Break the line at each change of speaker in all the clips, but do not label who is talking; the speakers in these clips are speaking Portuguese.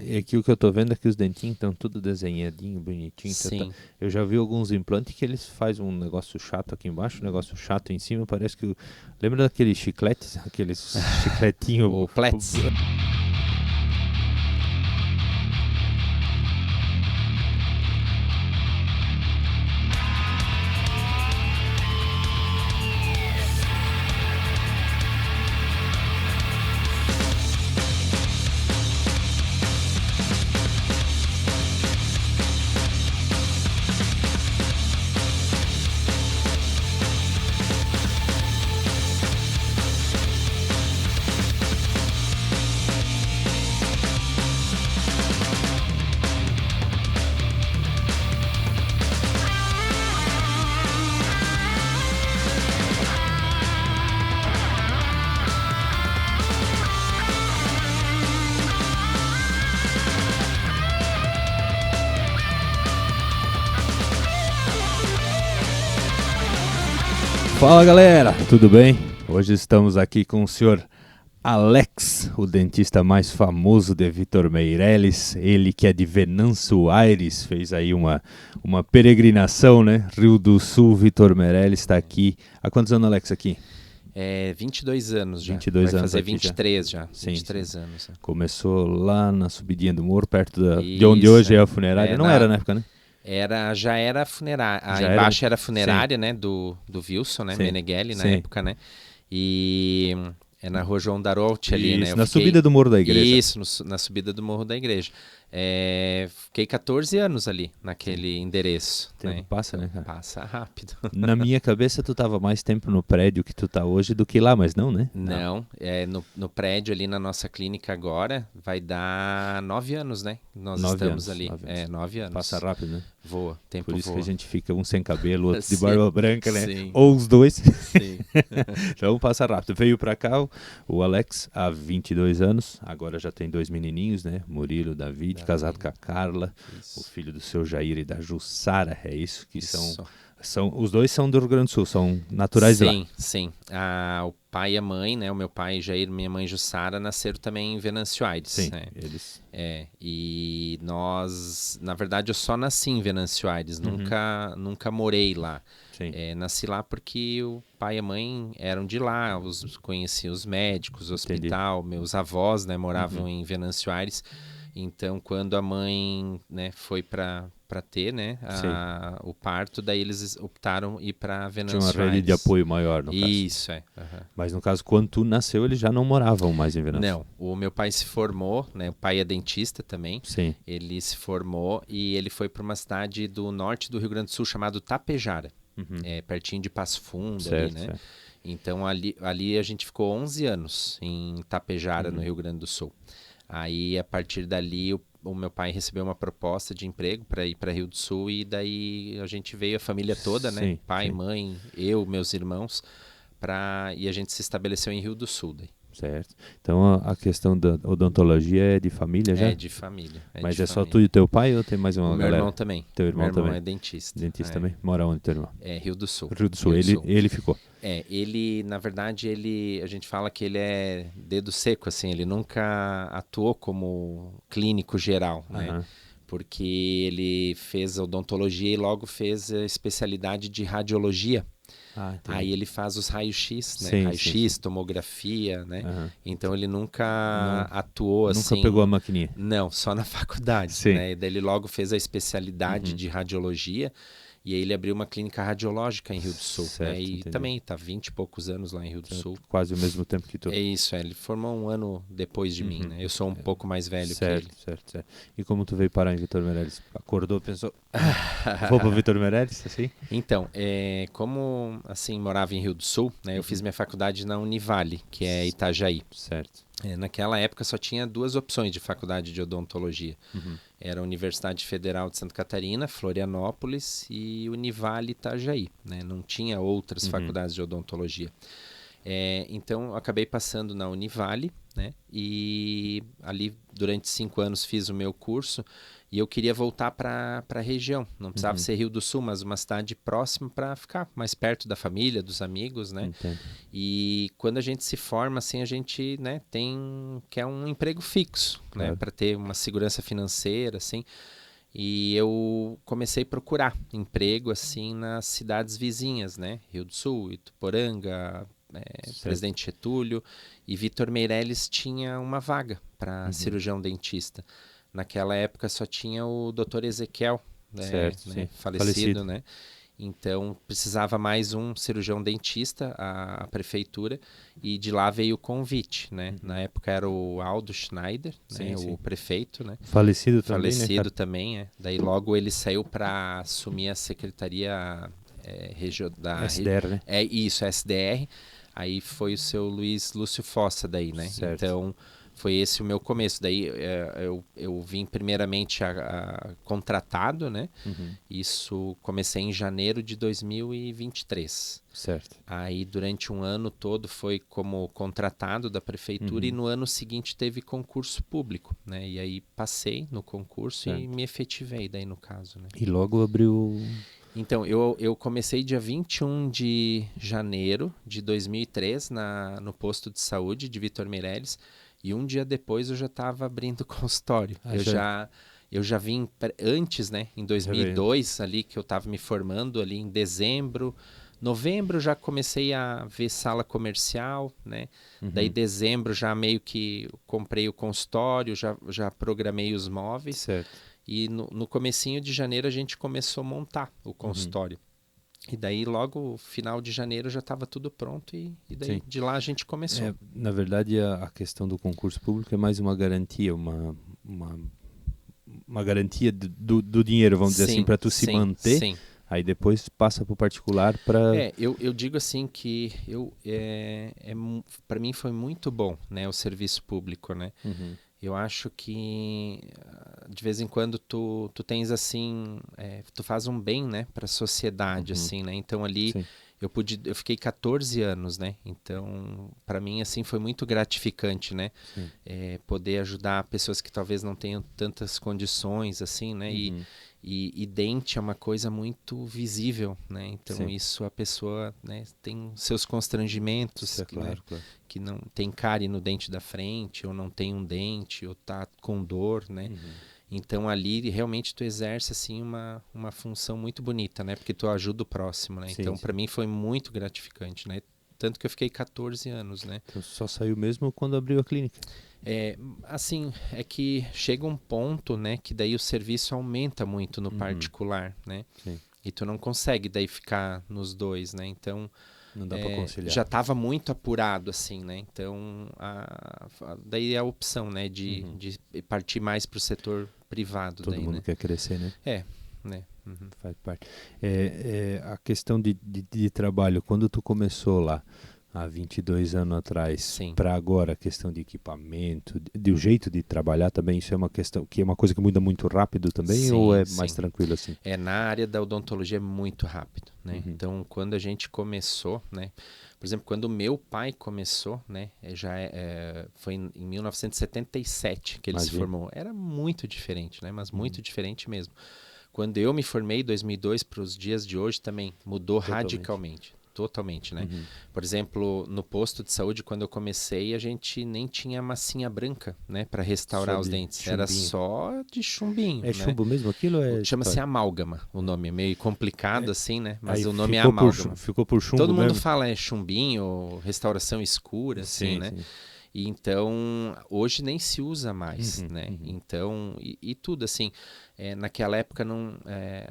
E aqui o que eu tô vendo é que os dentinhos estão tudo desenhadinho, bonitinho.
Sim.
Eu já vi alguns implantes que eles fazem um negócio chato aqui embaixo, um negócio chato em cima, parece que... Lembra daqueles chicletes? Aqueles chicletinhos...
O Platts.
Fala galera, tudo bem? Hoje estamos aqui com o senhor Alex, o dentista mais famoso de Vitor Meireles, ele que é de Venâncio Aires, fez aí uma peregrinação, né? Rio do Sul, Vitor Meireles está aqui. Há quantos anos, Alex, aqui?
22 anos já.
22
Vai
anos
fazer
aqui
23 já.
Sim,
23
sim.
anos.
Começou lá na subidinha do morro, perto de onde hoje é a funerária. Não era na época, né?
Já era a funerária.
Já
Embaixo
era,
era a funerária, né? Do Wilson, né?
Sim,
Meneghelli na
sim.
época, né? E é na rua João Darolt ali, né?
Isso, na subida do morro da igreja.
Isso, na subida do morro da igreja. Fiquei 14 anos ali, naquele endereço.
O tempo passa, né, cara?
Passa rápido.
Na minha cabeça, tu tava mais tempo no prédio que tu tá hoje do que lá, mas não, né?
Não, no prédio ali na nossa clínica agora vai dar 9 anos, né? Nós
9
estamos
anos,
ali.
9 anos.
9 anos.
Passa rápido, né?
Voa, tempo
Por isso
voa.
que a gente fica um sem cabelo, outro de
Sim,
barba branca, né?
sim.
Ou os dois.
Sim.
Então passa rápido. Veio pra cá o Alex há 22 anos, agora já tem 2 menininhos, né? Murilo, David, casado com a Carla,
Isso.
o filho do seu Jair e da Jussara, é isso? Que
Isso.
os dois são do Rio Grande do Sul, são naturais de lá.
Sim, sim. O pai e a mãe, né? O meu pai Jair e minha mãe Jussara nasceram também em Venâncio Aires.
Sim,
né?
eles...
E nós, na verdade, eu só nasci em Venâncio Aires, nunca morei lá.
Sim.
Nasci lá porque o pai e a mãe eram de lá, conheci os médicos, o hospital, meus avós, né, moravam em Venâncio Aires. Então, quando a mãe, né, foi para ter, né, o parto, daí eles optaram ir para Venâncio Aires.
Tinha uma rede de apoio maior, no caso.
Isso,
Mas no caso, quando tu nasceu, eles já não moravam mais em Venâncio.
Não, o meu pai se formou, né, o pai é dentista também.
Sim.
Ele se formou e ele foi para uma cidade do norte do Rio Grande do Sul chamado Tapejara, pertinho de Passo Fundo,
Certo,
ali, né?
certo.
Então ali a gente ficou 11 anos em Tapejara, no Rio Grande do Sul. Aí, a partir dali, o meu pai recebeu uma proposta de emprego para ir para Rio do Sul e daí a gente veio, a família toda, né?
Sim,
Pai,
sim.
mãe, eu, meus irmãos, e a gente se estabeleceu em Rio do Sul daí.
Certo. Então a questão da odontologia é de família já?
É de família.
Mas
de
é só
família.
tu e teu pai ou tem mais uma
O meu
galera?
irmão também.
Teu irmão
Meu irmão
também?
é dentista.
Dentista também? Mora onde teu irmão?
Rio do Sul.
Rio do Sul.
Rio do Sul.
Ele ficou.
Ele, na verdade, a gente fala que ele é dedo seco, assim, ele nunca atuou como clínico geral, né? Porque ele fez odontologia e logo fez a especialidade de radiologia. Aí ele faz os raios-x, né?
Sim,
Raio-x,
sim.
tomografia, né?
Aham.
Então ele nunca atuou assim.
Nunca pegou a maquininha?
Não, só na faculdade,
Sim.
né? E daí ele logo fez a especialidade de radiologia. E aí ele abriu uma clínica radiológica em Rio do Sul.
Certo,
né? E
entendi.
também tá 20 e poucos anos lá em Rio do Sul.
Quase o mesmo tempo que tu.
É isso, ele formou um ano depois de mim, né? Eu sou um pouco mais velho que ele.
Certo. E como tu veio parar em Vitor Meireles? Acordou, pensou, vou pro Vitor Meireles, assim?
Então, como assim morava em Rio do Sul, né? Eu fiz minha faculdade na Univale, que é Itajaí.
Certo.
Naquela época só tinha 2 opções de faculdade de odontologia. Era a Universidade Federal de Santa Catarina, Florianópolis e Univale Itajaí, né? Não tinha outras faculdades de odontologia. Então, eu acabei passando na Univale né? E ali durante 5 anos fiz o meu curso e eu queria voltar para a região. Não precisava ser Rio do Sul, mas uma cidade próxima para ficar mais perto da família, dos amigos, né?
Entendo.
E quando a gente se forma, assim, a gente, né, quer um emprego fixo,
Claro.
né? Para ter uma segurança financeira, assim. E eu comecei a procurar emprego, assim, nas cidades vizinhas, né? Rio do Sul, Ituporanga, Presidente Getúlio. E Vitor Meirelles tinha uma vaga para cirurgião dentista. Naquela época só tinha o Dr. Ezequiel,
Certo,
né,
sim.
falecido, né? Então precisava mais um cirurgião dentista, a prefeitura, e de lá veio o convite, né? Na época era o Aldo Schneider, né?
Sim, sim.
O prefeito, né?
Falecido também, né,
Falecido
cara?
também, é. Daí logo ele saiu para assumir a secretaria da
SDR, né?
É isso, SDR. Aí foi o seu Luiz Lúcio Fossa daí, né?
Certo.
Então foi esse o meu começo. Daí eu vim primeiramente contratado, né? Isso comecei em janeiro de 2023.
Certo.
Aí durante um ano todo foi como contratado da prefeitura e no ano seguinte teve concurso público, né? E aí passei no concurso e me efetivei daí no caso, né?
E logo abriu...
Então, eu comecei dia 21 de janeiro de 2003 no posto de saúde de Vitor Meirelles e um dia depois eu já estava abrindo consultório. Eu já vim antes, né, em 2002, ali que eu estava me formando, ali em dezembro, novembro já comecei a ver sala comercial, né? Daí dezembro já meio que comprei o consultório, já programei os móveis.
Certo.
E no comecinho de janeiro a gente começou a montar o consultório. E daí logo final de janeiro já estava tudo pronto e daí de lá a gente começou.
Na verdade a questão do concurso público é mais uma garantia, uma garantia do dinheiro, vamos dizer assim, para tu se manter.
Sim.
Aí depois passa para o particular para...
Eu digo assim que para mim foi muito bom, né, o serviço público, né? Eu acho que de vez em quando tu tens assim, tu faz um bem, né, para a sociedade, assim, né? Então ali eu fiquei 14 anos, né? Então para mim assim foi muito gratificante, né? Poder ajudar pessoas que talvez não tenham tantas condições, assim, né? E dente é uma coisa muito visível, né? Então isso a pessoa, né, tem seus constrangimentos,
claro.
Que não tem cárie no dente da frente, ou não tem um dente, ou tá com dor, né? Então ali realmente tu exerce assim uma função muito bonita, né? Porque tu ajuda o próximo, né? Então para mim foi muito gratificante, né? Tanto que eu fiquei 14 anos, né?
Então só saiu mesmo quando abriu a clínica.
Assim, é que chega um ponto, né, que daí o serviço aumenta muito no particular, né? E tu não consegue daí ficar nos dois, né? Então,
não dá para conciliar.
Já estava muito apurado, assim, né? Então, daí a opção, né, de partir mais para o setor privado.
Todo mundo quer crescer, né?
Né?
Faz parte. A questão de trabalho, quando tu começou lá, há 22 anos atrás, para agora, a questão de equipamento, o jeito de trabalhar também, isso é uma questão, que é uma coisa que muda muito rápido também, ou é mais tranquilo assim?
Na área da odontologia é muito rápido, né? Então, quando a gente começou, né? Por exemplo, quando o meu pai começou, né? Foi em 1977 que ele se formou. Era muito diferente, né? Mas muito diferente mesmo. Quando eu me formei em 2002 para os dias de hoje também mudou radicalmente. Totalmente, né? Por exemplo, no posto de saúde, quando eu comecei, a gente nem tinha massinha branca, né? Para restaurar os dentes.
Chumbinho.
Era só de chumbinho,
É chumbo mesmo aquilo?
Chama-se amálgama o nome. É meio complicado assim, né? Mas
aí
o nome é amálgama.
Ficou por chumbo
Todo mundo
mesmo?
fala chumbinho, restauração escura, assim, né? E então, hoje nem se usa mais, né? Então, e tudo assim, naquela época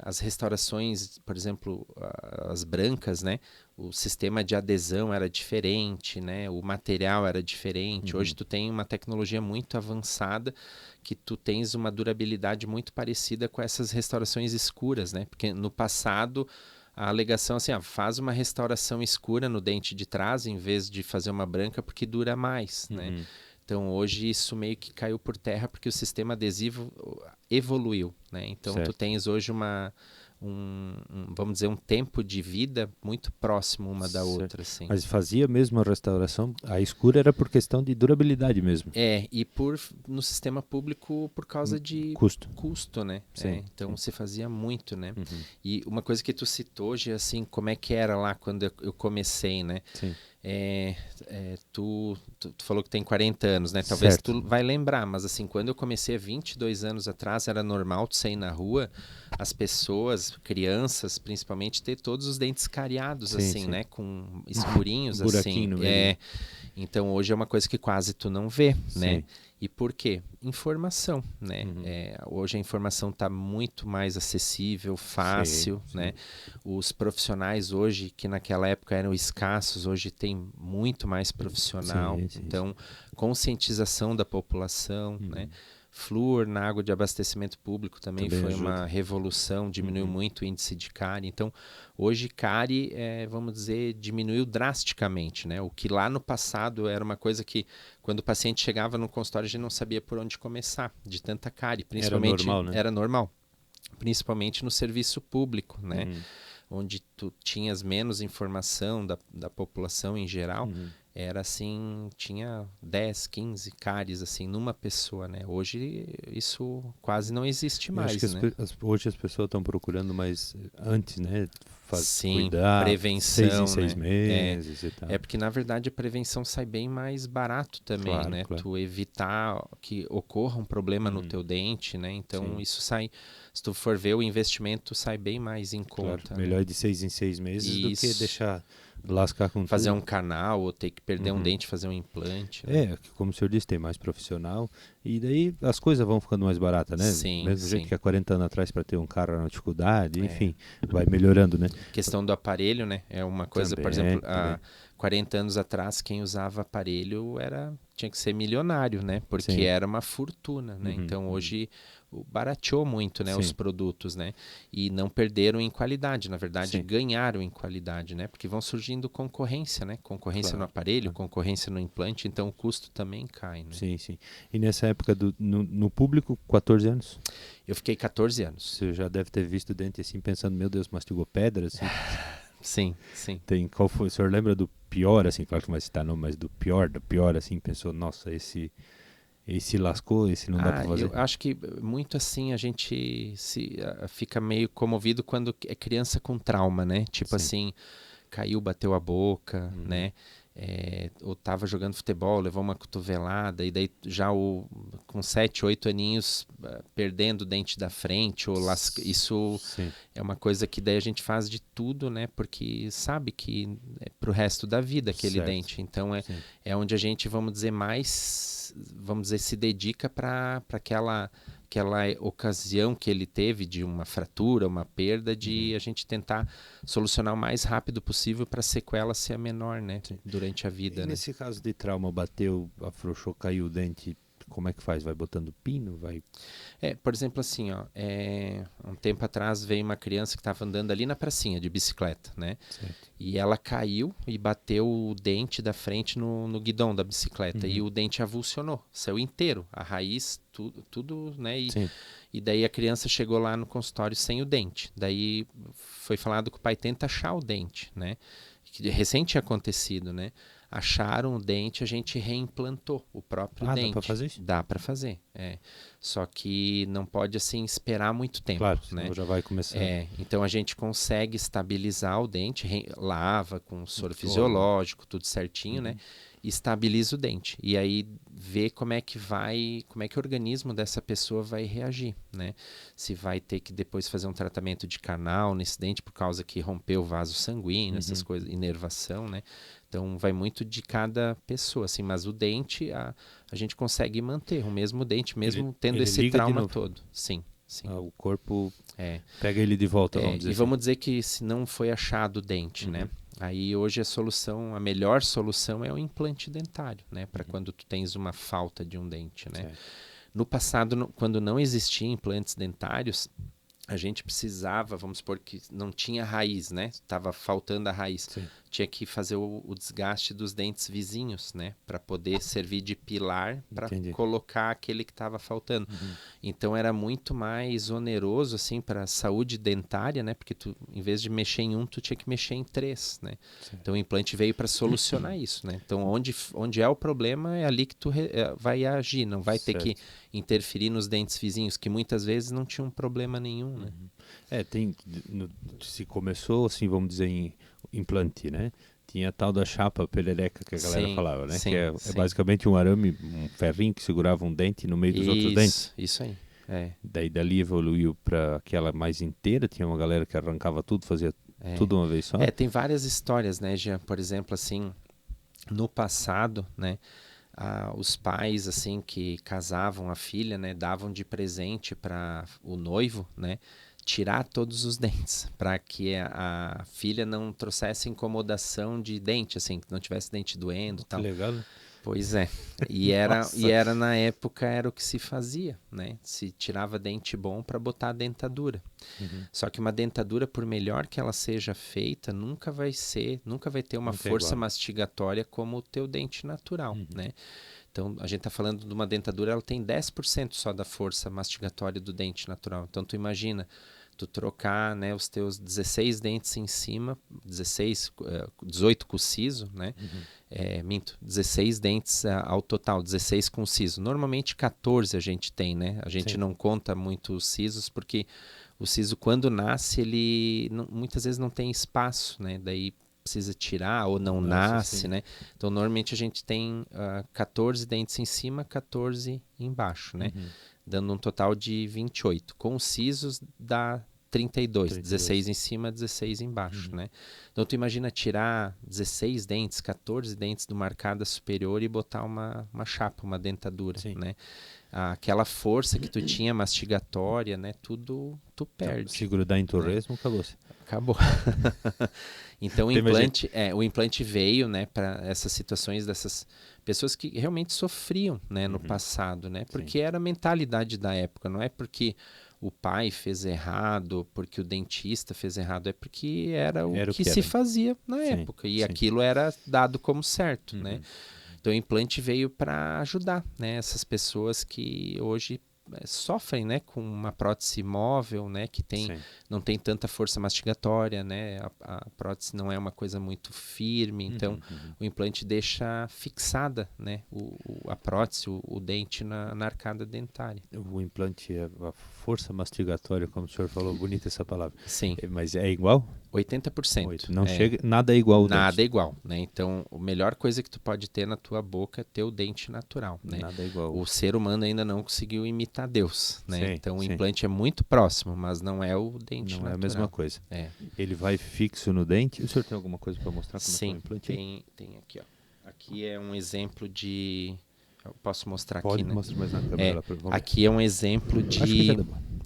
as restaurações, por exemplo, as brancas, né? O sistema de adesão era diferente, né? O material era diferente. Hoje tu tem uma tecnologia muito avançada que tu tens uma durabilidade muito parecida com essas restaurações escuras, né? Porque no passado a alegação assim, faz uma restauração escura no dente de trás em vez de fazer uma branca porque dura mais, né? Então hoje isso meio que caiu por terra porque o sistema adesivo evoluiu, né? Então tu tens hoje vamos dizer, um tempo de vida muito próximo uma da outra, assim.
Mas fazia mesmo a restauração, a escura era por questão de durabilidade mesmo.
E no sistema público por causa de custo, né?
Sim,
então
sim.
se fazia muito, né?
Uhum.
E uma coisa que tu citou hoje, assim, como é que era lá quando eu comecei, né?
Sim.
Tu falou que tem 40 anos, né? Talvez tu vai lembrar, mas assim, quando eu comecei há 22 anos atrás, era normal tu sair na rua, as pessoas, crianças principalmente, ter todos os dentes cariados,
sim,
assim,
sim.
né? Com escurinhos,
Um buraquinho
assim.
no meio.
Então hoje é uma coisa que quase tu não vê, né?
Sim.
E por quê? Informação, né?
Uhum.
Hoje a informação está muito mais acessível, fácil,
sim,
né? Os profissionais hoje, que naquela época eram escassos, hoje tem muito mais profissional.
Sim.
Então, conscientização da população, né? Flúor na água de abastecimento público também foi
ajuda.
uma revolução, diminuiu muito o índice de cárie. Então, hoje cárie, vamos dizer, diminuiu drasticamente, né? O que lá no passado era uma coisa que, quando o paciente chegava no consultório, a gente não sabia por onde começar, de tanta cárie. Principalmente,
era normal, né?
Era normal. Principalmente no serviço público, né? Onde tu tinhas menos informação da população em geral. Era assim, tinha 10, 15 cáries assim numa pessoa, né? Hoje isso quase não existe mais, né?
Hoje as pessoas estão procurando mais antes, né?
Sim,
cuidar
prevenção,
6 em 6 meses e tal.
porque na verdade a prevenção sai bem mais barato também,
Claro,
né?
claro.
Tu evitar que ocorra um problema no teu dente, né? Então isso sai, se tu for ver, o investimento sai bem mais em conta.
Melhor
né?
de 6 em 6 meses do que deixar lascar com
fazer
tudo.
um canal ou ter que perder um dente, fazer um implante. Né?
Como o senhor disse, tem mais profissional e daí as coisas vão ficando mais baratas, né?
Sim,
Mesmo
sim.
jeito que há 40 anos atrás para ter um carro era uma dificuldade, enfim, vai melhorando, né?
Questão do aparelho, né? É uma coisa, por exemplo, há 40 anos atrás, quem usava aparelho tinha que ser milionário, né? Porque era uma fortuna, né? Então hoje barateou muito, né, os produtos, né? E não perderam em qualidade, na verdade ganharam em qualidade, né? Porque vão surgindo concorrência, né? Concorrência no aparelho, concorrência no implante, então o custo também cai, né?
Sim. E nessa época no público, 14 anos?
Eu fiquei 14 anos.
Você já deve ter visto o dente assim, pensando, meu Deus, mastigou pedra, assim?
Sim.
Qual foi? O senhor lembra do pior, assim, claro que não vai citar não, mas do pior, assim, pensou, nossa, esse lascou, esse não dá pra fazer?
Eu acho que muito assim a gente fica meio comovido quando é criança com trauma, né? Tipo assim, caiu, bateu a boca, né? Ou tava jogando futebol, levou uma cotovelada e daí já com 7, 8 aninhos perdendo o dente da frente ou isso é uma coisa que daí a gente faz de tudo, né? Porque sabe que é pro resto da vida aquele dente. Então é onde a gente, vamos dizer, se dedica para aquela ocasião que ele teve de uma fratura, uma perda, de a gente tentar solucionar o mais rápido possível para a sequela ser a menor, né? Durante a vida,
e nesse caso de trauma, bateu, afrouxou, caiu o dente, como é que faz? Vai botando pino?
Por exemplo, assim, um tempo atrás veio uma criança que estava andando ali na pracinha de bicicleta, né?
Certo.
E ela caiu e bateu o dente da frente no guidão da bicicleta e o dente avulsionou, saiu inteiro, a raiz, tudo, né? E daí a criança chegou lá no consultório sem o dente. Daí foi falado que o pai tenta achar o dente, né? Que recém tinha acontecido, né? Acharam o dente, a gente reimplantou o próprio dente.
Dá pra fazer isso?
Dá pra fazer, Só que não pode, assim, esperar muito tempo,
claro,
né?
senão já vai começar.
Então a gente consegue estabilizar o dente, lava com soro fisiológico, tudo certinho, né? E estabiliza o dente. E aí vê como é que o organismo dessa pessoa vai reagir, né? Se vai ter que depois fazer um tratamento de canal nesse dente por causa que rompeu o vaso sanguíneo, essas coisas, inervação, né? Então vai muito de cada pessoa, assim, mas o dente a gente consegue manter o mesmo dente, mesmo tendo esse trauma todo. Sim.
O corpo pega ele de volta, vamos dizer
assim. Vamos dizer que se não foi achado o dente, né? Aí hoje a melhor solução é o implante dentário, né? Para quando tu tens uma falta de um dente, né? No passado, quando não existiam implantes dentários, a gente precisava, vamos supor que não tinha raiz, né? Estava faltando a raiz.
Sim.
Tinha que fazer o desgaste dos dentes vizinhos, né? Para poder servir de pilar para colocar aquele que estava faltando. Então era muito mais oneroso, assim, para a saúde dentária, né? Porque tu, em vez de mexer em um, tu tinha que mexer em 3, né? Sim. Então o implante veio para solucionar isso, né? Então onde é o problema é ali que tu vai agir, não vai ter que interferir nos dentes vizinhos, que muitas vezes não tinham problema nenhum, né?
Se começou, assim, vamos dizer, em implante, né? Tinha a tal da chapa perereca que a galera falava, né?
Sim,
que é basicamente um arame, um ferrinho que segurava um dente no meio dos outros dentes.
Isso aí.
Daí dali evoluiu para aquela mais inteira, tinha uma galera que arrancava tudo, fazia tudo uma vez só.
Tem várias histórias, né, Jean? Por exemplo, assim, no passado, né? Os pais, assim, que casavam a filha, né? Davam de presente para o noivo, né? Tirar todos os dentes, para que a filha não trouxesse incomodação de dente, assim, que não tivesse dente doendo e tal.
Que legal, né?
Pois é. E era na época, era o que se fazia, né? Se tirava dente bom para botar a dentadura. Só que uma dentadura, por melhor que ela seja feita, nunca vai ter uma força mastigatória como o teu dente natural, né? Então, a gente está falando de uma dentadura, ela tem 10% só da força mastigatória do dente natural. Então, tu imagina, tu trocar, né, os teus 16 dentes em cima, 18 com o siso, né? 16 dentes ao total, 16 com o siso. Normalmente 14 a gente tem, né? A gente não conta muito os sisos, porque o siso, quando nasce, ele muitas vezes não tem espaço, né? Daí precisa tirar ou não nasce, né? Então, normalmente a gente tem 14 dentes em cima, 14 embaixo, né? Dando um total de 28. Com os sisos dá 32. 16 em cima, 16 embaixo, né? Então, tu imagina tirar 16 dentes, 14 dentes do arcada superior e botar uma chapa, uma dentadura, né? Aquela força que tu tinha mastigatória, né? Tudo tu perde.
Se grudar em torresmo,
acabou. Então o implante veio, né, para essas situações dessas pessoas que realmente sofriam, né, no passado, né? Porque era a mentalidade da época, não é porque o pai fez errado, porque o dentista fez errado, é porque era o que se fazia na época e aquilo era dado como certo, né? Então o implante veio para ajudar, né, essas pessoas que hoje sofrem, né, com uma prótese móvel, né, que não tem tanta força mastigatória, né, a prótese não é uma coisa muito firme, então o implante deixa fixada, né, a prótese, o dente na arcada dentária.
O implante, a força mastigatória, como o senhor falou, bonita essa palavra.
Sim.
Mas é igual?
80%.
Não chega, nada é igual ao
nada
dente.
É igual, né? Então, a melhor coisa que tu pode ter na tua boca é ter o dente natural, né?
Nada é igual.
O ser humano ainda não conseguiu imitar Deus, né? Então, o implante é muito próximo, mas não é o dente natural.
Não é a mesma coisa. Ele vai fixo no dente. O senhor tem alguma coisa para mostrar como é o implante?
Tem aqui, ó. Aqui é um exemplo de... Eu posso mostrar
Pode
aqui, né?
mostrar mais na câmera.
Aqui é um exemplo de...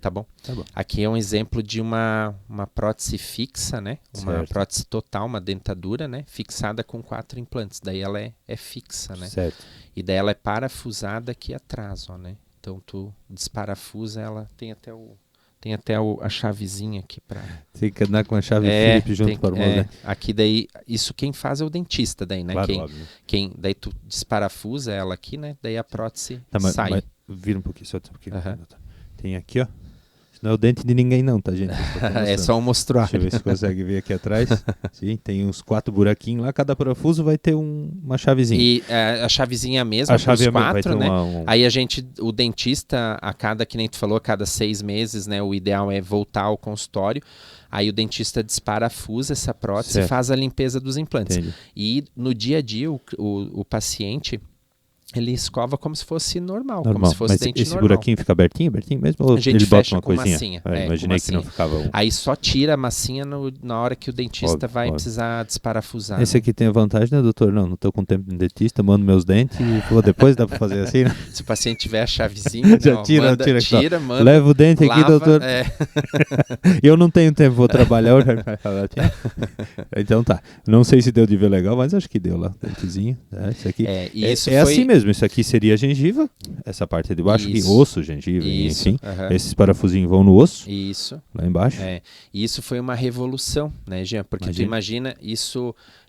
Tá bom? Aqui é um exemplo de uma prótese fixa, né? Uma prótese total, uma dentadura, né? Fixada com 4 implantes. Daí ela é fixa, né?
Certo.
E daí ela é parafusada aqui atrás, ó, né? Então tu desparafusa ela, tem até a chavezinha aqui para...
Tem que andar com a chave Phillips junto para o molde.
Aqui daí, isso quem faz é o dentista daí, né?
Claro,
Daí tu desparafusa ela aqui, né? Daí a prótese sai.
Mas vira um pouquinho, só um pouquinho. Tem aqui, ó. Não é o dente de ninguém não, tá, gente?
É só um mostruário.
Deixa eu ver se consegue ver aqui atrás. Sim, tem uns 4 buraquinhos lá. Cada parafuso vai ter uma chavezinha.
E a chavezinha é a mesma para os 4, né? Aí o dentista, que nem tu falou, a cada 6 meses, né? O ideal é voltar ao consultório. Aí o dentista desparafusa essa prótese e faz a limpeza dos implantes.
Entendi.
E no dia a dia, o paciente... ele escova como se fosse normal. Como se fosse dente
esse
normal.
buraquinho fica abertinho mesmo? Ou
a gente
ele
fecha
bota uma
com
coisinha?
Massinha.
Imaginei que não ficava
Aí só tira a massinha na hora que o dentista vai precisar desparafusar.
Esse aqui tem a vantagem, né, doutor? Não tô com tempo de dentista, mando meus dentes e depois dá pra fazer assim, né?
Se o paciente tiver a chavezinha,
já tira,
manda.
Leva o dente aqui,
lava,
doutor. Eu não tenho tempo, vou trabalhar. Então tá. Não sei se deu de ver legal, mas acho que deu lá. Dentezinho. Isso aqui.
Isso
é assim mesmo. mesmo, isso aqui seria a gengiva, essa parte de baixo aqui, osso, gengiva, enfim. Esses parafusinhos vão no osso,
isso.
Lá embaixo.
E isso foi uma revolução, né, Jean? Porque tu imagina,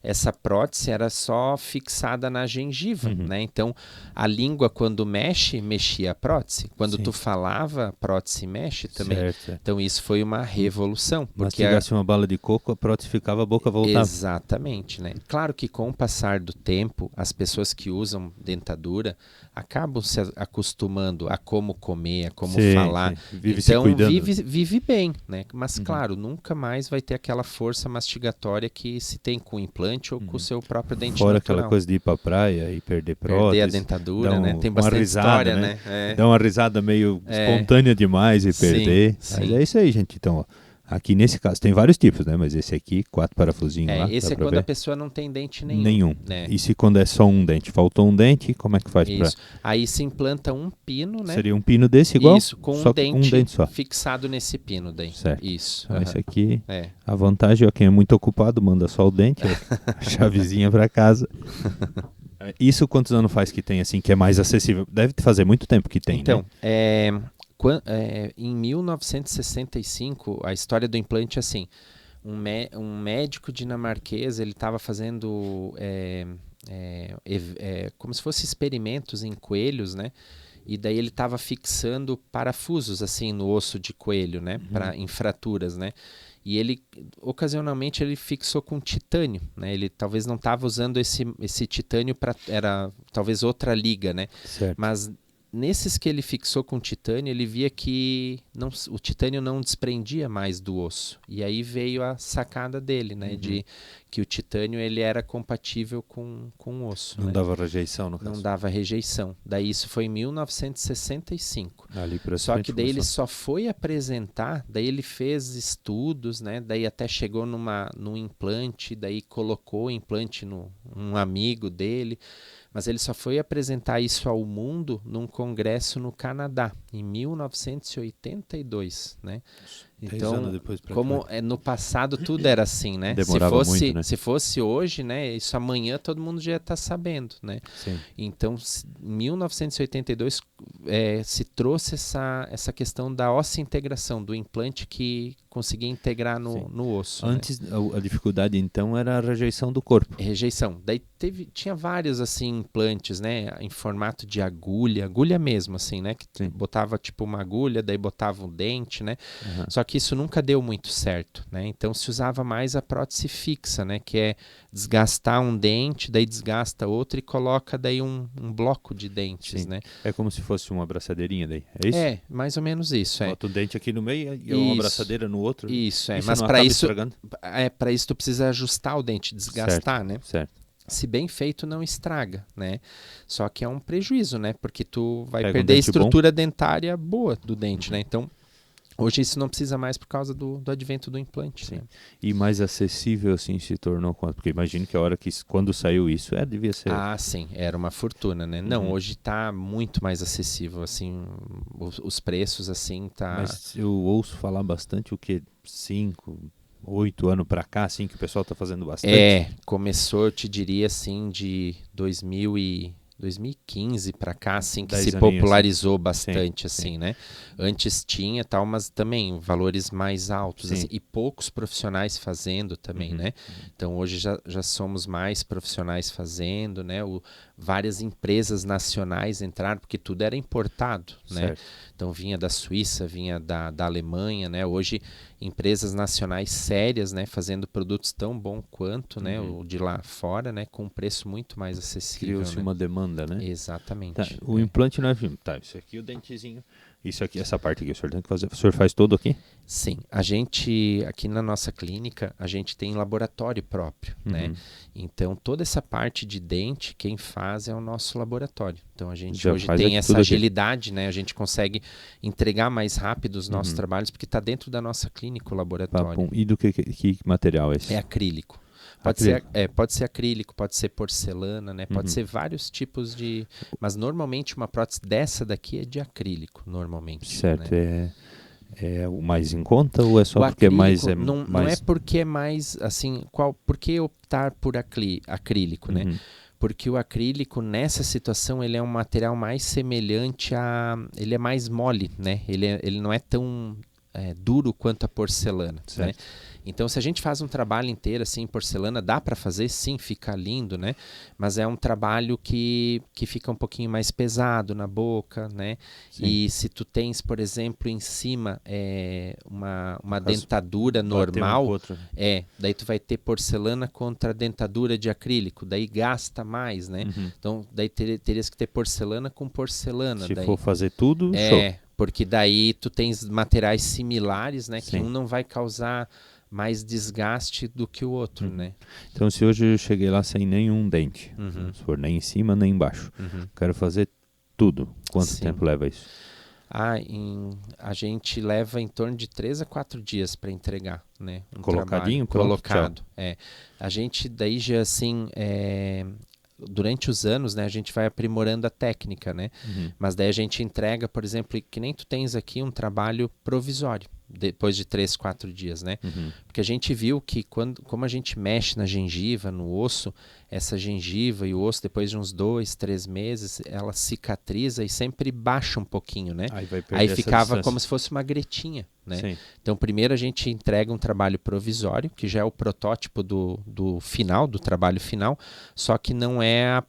essa prótese era só fixada na gengiva, né? Então, a língua quando mexia a prótese. Quando tu falava, a prótese mexe também.
Certo.
Então, isso foi uma revolução.
Mas se tivesse uma bala de coco, a prótese ficava, a boca voltava.
Exatamente, né? Claro que com o passar do tempo, as pessoas que usam dentadura acabam se acostumando a como comer, a como falar.
Vive
então,
se cuidando.
vive bem, né? Mas, claro, nunca mais vai ter aquela força mastigatória que se tem com o implante ou com o seu próprio dente
Fora
natural.
aquela coisa de ir pra praia e perder prótese.
Perder a dentadura, né? Tem bastante
risada,
história, né?
Dá uma risada meio espontânea demais e perder.
Sim.
Mas é isso aí, gente. Então, ó, aqui nesse caso, tem vários tipos, né? Mas esse aqui, 4 parafusinhos lá.
Esse é quando a pessoa não tem dente nenhum.
Nenhum.
Né?
E se quando é só um dente? Faltou um dente, como é que faz pra...
Aí se implanta um pino, né?
Seria um pino desse igual?
Isso, com
só
um dente
só.
fixado nesse pino daí.
Certo.
Isso.
Então, esse aqui, a vantagem é quem é muito ocupado, manda só o dente, a chavezinha pra casa. Isso quantos anos faz que tem, assim, que é mais acessível? Deve fazer muito tempo que tem,
então,
né?
Em 1965, a história do implante é assim, um médico dinamarquês, ele estava fazendo como se fosse experimentos em coelhos, né? E daí ele estava fixando parafusos assim no osso de coelho, né? Em fraturas, né? E ele, ocasionalmente, ele fixou com titânio, né? Ele talvez não estava usando esse titânio era talvez outra liga, né?
Certo.
Mas nesses que ele fixou com titânio, ele via que o titânio não desprendia mais do osso. E aí veio a sacada dele, né? De que o titânio ele era compatível com o osso.
Não dava rejeição, no caso.
Não dava rejeição. Daí isso foi em 1965.
Só
que daí ele só foi apresentar, daí ele fez estudos, né? Daí até chegou num implante, daí colocou o implante num amigo dele. Mas ele só foi apresentar isso ao mundo num congresso no Canadá, em 1982, né? Então, como no passado tudo era assim, né?
Demorava muito, né?
Se fosse hoje, né? Isso amanhã todo mundo já ia estar sabendo, né?
Sim.
Então, em 1982 se trouxe essa questão da osso-integração, do implante que conseguia integrar no osso.
Antes, a dificuldade então era a rejeição do corpo.
Rejeição. Daí tinha vários assim implantes, né? Em formato de agulha mesmo, assim, né? Que botava tipo uma agulha, daí botava um dente, né? Só que isso nunca deu muito certo, né? Então se usava mais a prótese fixa, né? Que é desgastar um dente, daí desgasta outro e coloca daí um bloco de dentes, né?
É como se fosse uma abraçadeirinha daí, é isso?
É, mais ou menos isso.
Bota o dente aqui no meio e uma abraçadeira no outro.
Isso,
Mas para isso,
para isso tu precisa ajustar o dente, desgastar, né?
Certo.
Se bem feito, não estraga, né? Só que é um prejuízo, né? Porque tu vai perder a estrutura dentária boa do dente, né? Então, hoje isso não precisa mais por causa do advento do implante.
Sim.
Né?
E mais acessível assim se tornou quanto? Porque imagino que a hora que quando saiu isso devia ser.
Ah, sim, era uma fortuna, né? Não, hoje está muito mais acessível, assim, os preços assim tá.
Mas eu ouço falar bastante o que 8 anos para cá, assim, que o pessoal está fazendo bastante.
Começou, eu te diria assim, de 2015 para cá, assim, que se
aninhos,
popularizou bastante,
sim.
assim, né? Antes tinha tal, mas também valores mais altos, assim, e poucos profissionais fazendo também, né? Então hoje já somos mais profissionais fazendo, né? Várias empresas nacionais entraram, porque tudo era importado, né? Então vinha da Suíça, vinha da Alemanha, né? Hoje empresas nacionais sérias, né? Fazendo produtos tão bom quanto, né? O de lá fora, né? Com um preço muito mais acessível.
Criou-se uma demanda, né?
Exatamente.
Tá, o implante nós vimos. Tá, isso aqui é o dentezinho. Isso aqui, essa parte aqui, o senhor tem que fazer. O senhor faz todo aqui?
Sim, a gente, aqui na nossa clínica, a gente tem laboratório próprio, né? Então, toda essa parte de dente, quem faz é o nosso laboratório. Então, a gente hoje tem essa agilidade, né? A gente consegue entregar mais rápido os nossos trabalhos, porque está dentro da nossa clínica o laboratório.
E do que material é esse?
É acrílico. Pode ser acrílico, pode ser porcelana, né? Pode ser vários tipos de... Mas, normalmente, uma prótese dessa daqui é de acrílico, normalmente.
Certo,
né?
É o mais em conta ou é só porque é mais...
Não é porque é mais, assim... Por que optar por acrílico, né? Porque o acrílico, nessa situação, ele é um material mais semelhante a... Ele é mais mole, né? Ele não é tão duro quanto a porcelana, né? Então, se a gente faz um trabalho inteiro assim em porcelana, dá para fazer, sim, fica lindo, né? Mas é um trabalho que fica um pouquinho mais pesado na boca, né? Sim. E se tu tens, por exemplo, em cima uma dentadura normal, daí tu vai ter porcelana contra dentadura de acrílico, daí gasta mais, né? Uhum. Então, daí terias que ter porcelana com porcelana.
Se for fazer tudo, show.
Porque daí tu tens materiais similares, né? Sim. Que um não vai causar mais desgaste do que o outro, né?
Então, se hoje eu cheguei lá sem nenhum dente, se for nem em cima nem embaixo, quero fazer tudo, quanto tempo leva isso?
A gente leva em torno de 3 a 4 dias para entregar, né?
Colocadinho? Colocado.
A gente daí já assim... Durante os anos, né, a gente vai aprimorando a técnica, né? Mas daí a gente entrega, por exemplo, que nem tu tens aqui um trabalho provisório, depois de 3, 4 dias, né? Porque a gente viu que como a gente mexe na gengiva, no osso, essa gengiva e o osso, depois de uns 2, 3 meses, ela cicatriza e sempre baixa um pouquinho, né? Aí ficava como se fosse uma gretinha, né? Então, primeiro a gente entrega um trabalho provisório, que já é o protótipo do final, do trabalho final, só que não é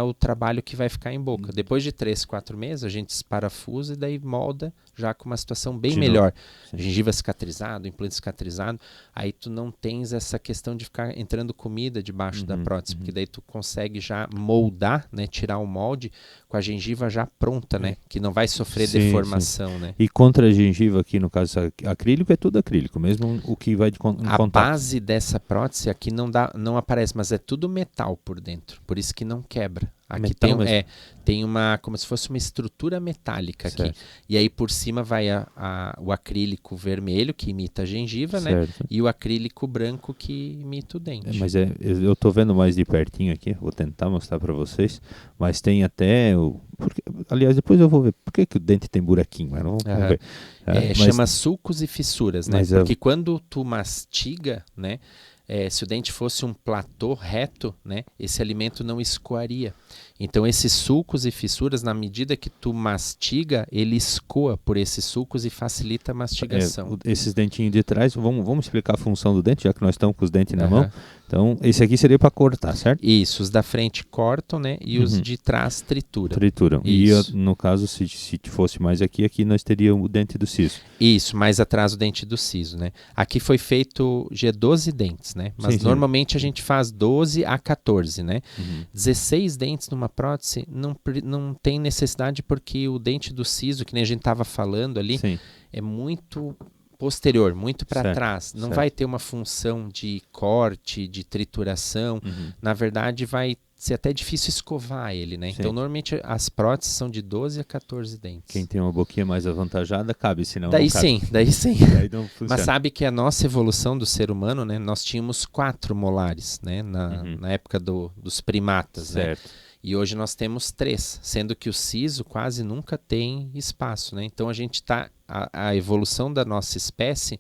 o trabalho que vai ficar em boca. Depois de 3, 4 meses, a gente esparafusa e daí molda já com uma situação bem melhor. Gengiva cicatrizado, implante cicatrizado, aí tu não tens essa questão de ficar entrando comida debaixo da prótese, porque daí tu consegue já moldar, né, tirar o molde com a gengiva já pronta, né, que não vai sofrer deformação, né.
E contra a gengiva aqui, no caso acrílico, é tudo acrílico, mesmo o que vai de contato.
A base dessa prótese aqui não aparece, mas é tudo metal por dentro, por isso que não quebra. Aqui tem uma, como se fosse uma estrutura metálica aqui. E aí por cima vai o acrílico vermelho, que imita a gengiva, né? E o acrílico branco, que imita o dente.
Mas eu tô vendo mais de pertinho aqui, vou tentar mostrar para vocês, mas tem até aliás, depois eu vou ver por que o dente tem buraquinho, mas não vamos ver.
Chama sulcos e fissuras, né? Porque quando tu mastiga, né? Se o dente fosse um platô reto, né, esse alimento não escoaria. Então, esses sulcos e fissuras, na medida que tu mastiga, ele escoa por esses sulcos e facilita a mastigação.
Esses dentinhos de trás, vamos explicar a função do dente, já que nós estamos com os dentes na mão. Então, esse aqui seria para cortar, certo?
Isso, os da frente cortam, né, e os de trás trituram.
Isso. E no caso, se fosse mais aqui nós teríamos o dente do siso.
Isso, mais atrás o dente do siso, né? Aqui foi feito 12 dentes, né? Mas normalmente a gente faz 12 a 14, né? 16 dentes numa prótese não tem necessidade, porque o dente do siso, que nem a gente estava falando ali, é muito posterior, muito para trás. Não vai ter uma função de corte, de trituração. Na verdade, vai ser até difícil escovar ele, né? Então, normalmente as próteses são de 12 a 14 dentes.
Quem tem uma boquinha mais avantajada, cabe, senão não cabe.
Daí sim.
Daí não funciona.
Mas sabe que a nossa evolução do ser humano, né? Nós tínhamos 4 molares, né? Na época dos primatas, né? E hoje nós temos 3, sendo que o siso quase nunca tem espaço, né? Então a evolução da nossa espécie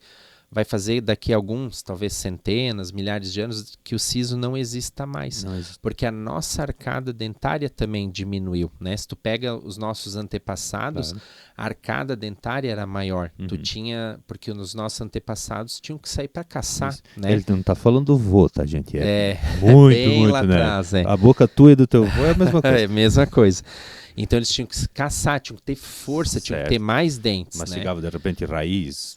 vai fazer daqui a alguns, talvez centenas, milhares de anos, que o siso não exista mais. Porque a nossa arcada dentária também diminuiu, né? Se tu pega os nossos antepassados, a arcada dentária era maior. Porque os nossos antepassados tinham que sair para caçar, né?
Ele não está falando do vô, tá, gente? Muito,
bem
muito,
lá
né?
atrás,
A boca tua e do teu vô é a mesma coisa.
É a mesma coisa. Então eles tinham que caçar, tinham que ter força, tinham que ter mais dentes.
Mastigava, de repente, raiz,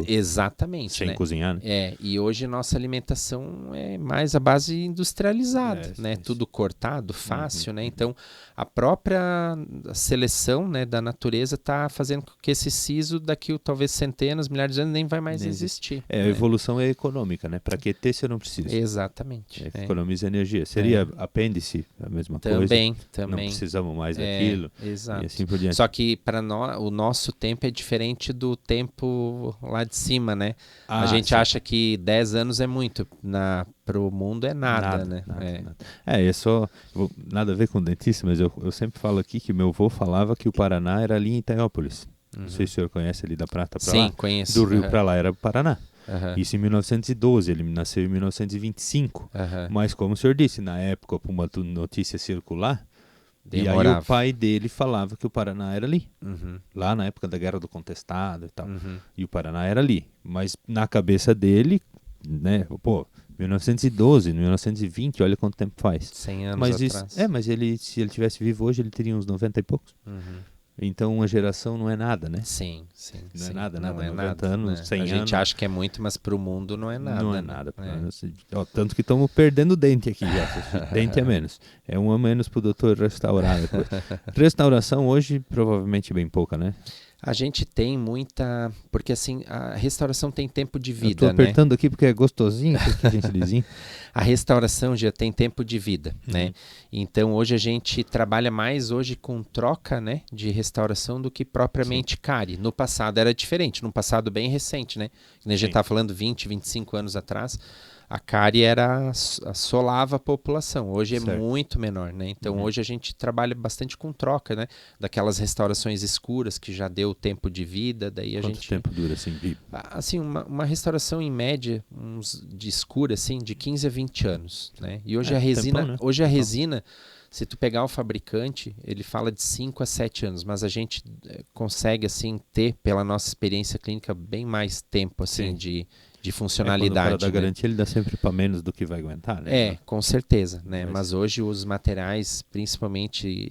exatamente.
Sem cozinhar, né?
E hoje nossa alimentação é mais a base industrializada, né? Tudo cortado, fácil, né? Então a própria seleção, né, da natureza está fazendo com que esse siso daqui talvez centenas, milhares de anos nem vai mais existir.
A evolução é econômica, né? Para que ter se eu não preciso?
Exatamente.
Economiza energia. Seria apêndice a mesma coisa?
Também.
Não precisamos mais daquilo.
Exato.
E assim por diante.
Só que para nós, o nosso tempo é diferente do tempo lá de cima, né? A gente acha que 10 anos é muito. Para o mundo é nada, né?
É só... Nada a ver com dentista, mas eu sempre falo aqui que meu avô falava que o Paraná era ali em Itainópolis. Não sei se o senhor conhece ali da Prata para lá.
Sim, conheço.
Do Rio para lá era o Paraná. Isso em 1912, ele nasceu em 1925. Mas como o senhor disse, na época, para uma notícia circular,
demorava.
E aí o pai dele falava que o Paraná era ali. Lá na época da Guerra do Contestado e tal. E o Paraná era ali. Mas na cabeça dele, né, 1912, 1920, olha quanto tempo faz.
100 anos atrás.
Mas se ele tivesse vivo hoje, ele teria uns 90 e poucos. Então uma geração não é nada, né?
Sim.
Não é nada, 90
nada,
anos,
né?
100 anos.
A gente acha que é muito, mas para o mundo não é nada.
Não é nada. Tanto que estamos perdendo dente aqui já. Dente é menos. É um a menos para o doutor restaurar depois. Restauração hoje, provavelmente bem pouca, né?
A gente tem muita... Porque assim, a restauração tem tempo de vida,
Eu tô apertando aqui porque é gostosinho, isso que a gente dizia.
A restauração já tem tempo de vida, né? Então hoje a gente trabalha mais hoje com troca, né, de restauração do que propriamente cárie. No passado era diferente, num passado bem recente, né? A gente está falando 20, 25 anos atrás, a cárie assolava a população. Hoje é muito menor, né? Então hoje a gente trabalha bastante com troca, né? Daquelas restaurações escuras que já deu tempo de vida, daí a
Quanto tempo dura assim?
Assim, uma restauração em média, de escura, assim, de 15 a 20 anos, né? E hoje a resina,
tempão, né?
hoje a resina, se tu pegar o fabricante, ele fala de 5 a 7 anos, mas a gente consegue, assim, ter, pela nossa experiência clínica, bem mais tempo, assim, de funcionalidade.
Quando o cara dá
né?
garantia, ele dá sempre para menos do que vai aguentar, né?
Com certeza, né? Mas hoje os materiais, principalmente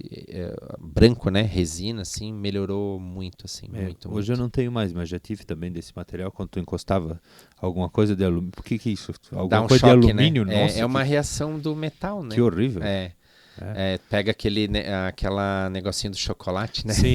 branco, né? Resina, assim, melhorou muito, assim, muito.
Hoje eu não tenho mais, mas já tive também desse material, quando tu encostava alguma coisa de alumínio. Por que é isso? Alguma coisa
choque,
de alumínio?
Né?
Nossa,
é uma reação do metal, né?
Que horrível.
Pega aquela negocinho do chocolate, né?
Sim.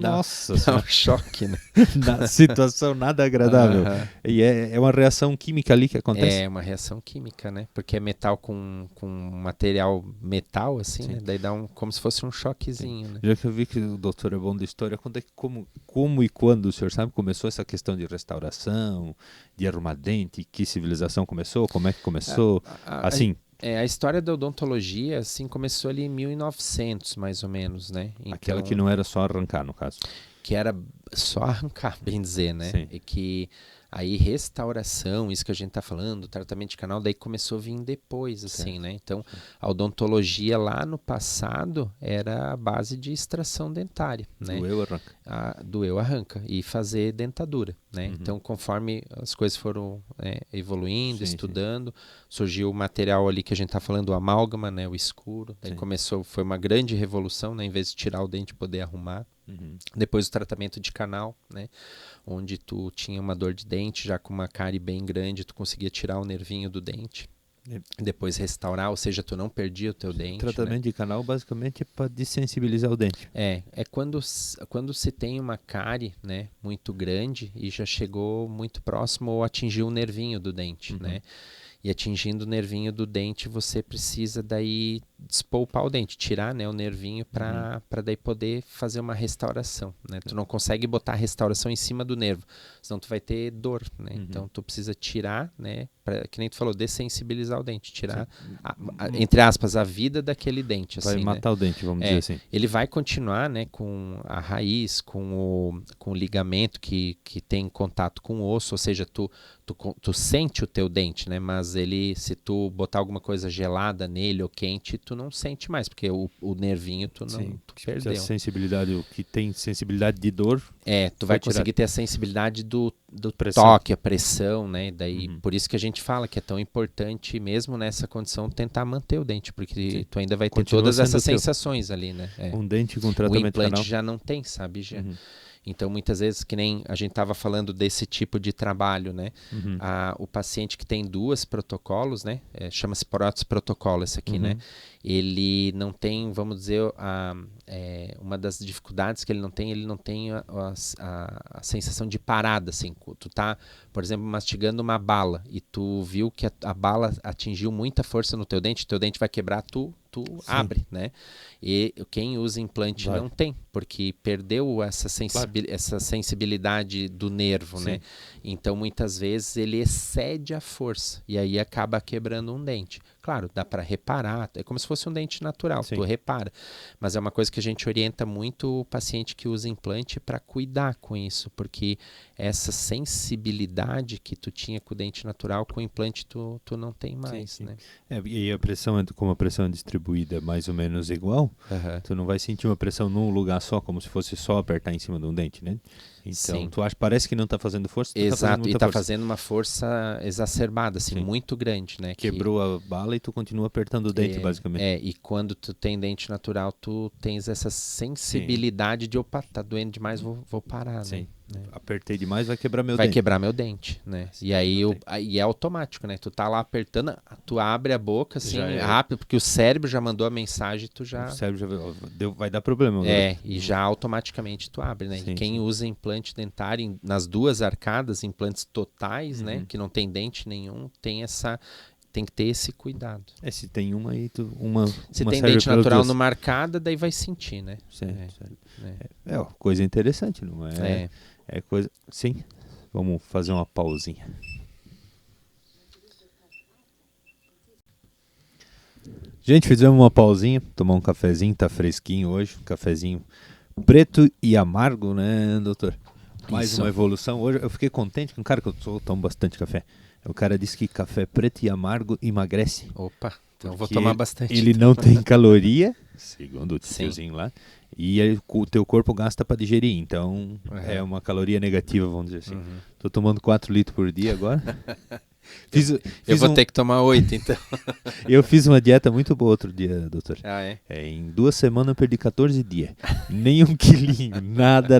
Nossa.
Dá um choque, né?
Na situação nada agradável. E é uma reação química ali que acontece?
É uma reação química, né? Porque é metal com material metal, assim, né? Daí dá como se fosse um choquezinho, né?
Já que eu vi que o doutor é bom de história, como e quando o senhor sabe começou essa questão de restauração, de arrumar dente, que civilização começou, como é que começou, assim...
A história da odontologia, assim, começou ali em 1900, mais ou menos, né? Então,
aquela que não era só arrancar, no caso.
Que era só arrancar, bem dizer, né?
Sim.
E que aí restauração, isso que a gente tá falando, tratamento de canal, daí começou a vir depois, assim, né? Então, a odontologia lá no passado era a base de extração dentária, né?
Doeu, arranca.
E fazer dentadura, né? Então, conforme as coisas foram evoluindo, estudando, surgiu o material ali que a gente tá falando, o amálgama, né? O escuro. Daí foi uma grande revolução, né? Em vez de tirar o dente, poder arrumar. Depois o tratamento de canal, né? Onde tu tinha uma dor de dente, já com uma cárie bem grande, tu conseguia tirar o nervinho do dente. Depois restaurar, ou seja, tu não perdia o teu dente.
O tratamento de canal basicamente é para dessensibilizar o dente.
É quando se tem uma cárie, né, muito grande e já chegou muito próximo ou atingiu o nervinho do dente, né? E atingindo o nervinho do dente, você precisa daí despolpar o dente, tirar, né, o nervinho para daí poder fazer uma restauração, né? Tu não consegue botar a restauração em cima do nervo, senão tu vai ter dor, né? Então tu precisa tirar, né, que nem tu falou, dessensibilizar o dente, tirar, entre aspas, a vida daquele dente.
Vai
assim,
matar, né, o dente, vamos dizer assim.
Ele vai continuar, né, com a raiz, com o ligamento que tem contato com o osso, ou seja, tu sente o teu dente, né? Mas se tu botar alguma coisa gelada nele ou quente, tu não sente mais, porque o nervinho tu perdeu.
A sensibilidade, o que tem sensibilidade de dor...
tu vai conseguir ter a sensibilidade do toque, a pressão, né? Daí, por isso que a gente fala que é tão importante, mesmo nessa condição, tentar manter o dente, porque tu ainda vai ter todas essas sensações ali, né?
Um dente com tratamento
canal. O implante
canal.
já não tem, sabe? Já. Então, muitas vezes, que nem a gente estava falando desse tipo de trabalho, né? O paciente que tem 2 protocolos, né? Chama-se prótese protocolo esse aqui, né? Ele não tem, vamos dizer, uma das dificuldades que ele não tem a sensação de parada, assim. Tu tá, por exemplo, mastigando uma bala e tu viu que a bala atingiu muita força no teu dente vai quebrar, tu abre, né? E quem usa implante não tem, porque perdeu essa sensibilidade do nervo, né? Então, muitas vezes, ele excede a força e aí acaba quebrando um dente. Claro, dá para reparar, é como se fosse um dente natural,
Sim.
tu repara. Mas é uma coisa que a gente orienta muito o paciente que usa implante para cuidar com isso, porque essa sensibilidade que tu tinha com o dente natural, com o implante tu não tem mais,
sim.
né?
E a pressão, como a pressão é distribuída mais ou menos igual, tu não vai sentir uma pressão num lugar só, como se fosse só apertar em cima de um dente, né? Então,
Sim.
parece que não está fazendo força, tu tá fazendo
Exato,
muita
e tá
força.
fazendo uma força exacerbada, assim,
Sim.
muito grande, né?
Quebrou a bala e tu continua apertando o dente, basicamente.
E quando tu tem dente natural, tu tens essa sensibilidade de, opa, tá doendo demais, vou parar,
Sim.
né?
Apertei demais, vai quebrar meu
Vai
dente.
quebrar meu dente, né? E aí e é automático, né? Tu tá lá apertando, tu abre a boca assim, rápido, porque o cérebro já mandou a mensagem, tu já...
O cérebro já vai dar problema.
E já automaticamente tu abre, né?
Sim,
E quem usa implante dentário nas duas arcadas, implantes totais, né? Que não tem dente nenhum, tem que ter esse cuidado.
Se tem uma aí,
Se tem dente natural numa arcada, daí vai sentir, né?
Certo. Coisa interessante, não é? É coisa... Sim, vamos fazer uma pausinha. Gente, fizemos uma pausinha, tomar um cafezinho, tá fresquinho hoje, cafezinho preto e amargo, né, doutor? Mais uma evolução. Hoje eu fiquei contente com um cara que eu tomo bastante café. O cara disse que café preto e amargo emagrece.
Opa, então eu vou tomar bastante.
Ele não tem caloria, segundo o tiozinho lá, e o teu corpo gasta para digerir, então é uma caloria negativa, vamos dizer assim. Tô tomando 4 litros por dia agora.
Eu vou ter que tomar 8, então.
Eu fiz uma dieta muito boa outro dia, doutor.
Em
2 semanas eu perdi 14 dias. Nem 1 quilinho. Nada.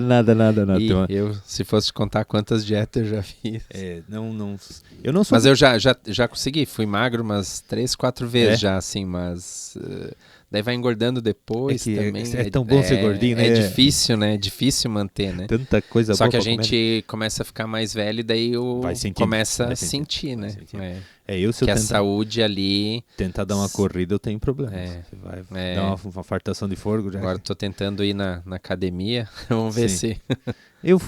E eu, se fosse contar quantas dietas eu já fiz.
Eu não sou...
Mas eu já consegui. Fui magro umas 3, 4 vezes já, assim, mas... Daí vai engordando depois também.
É tão bom ser gordinho, né?
É difícil, né? É difícil manter, né?
Tanta coisa boa.
Só que a gente começa a ficar mais velho e daí começa a sentir, né? Que a saúde ali...
Tentar dar uma corrida eu tenho problema. Você vai dar uma fartação de forgo. Já.
Agora tô tentando ir na academia. Vamos ver se...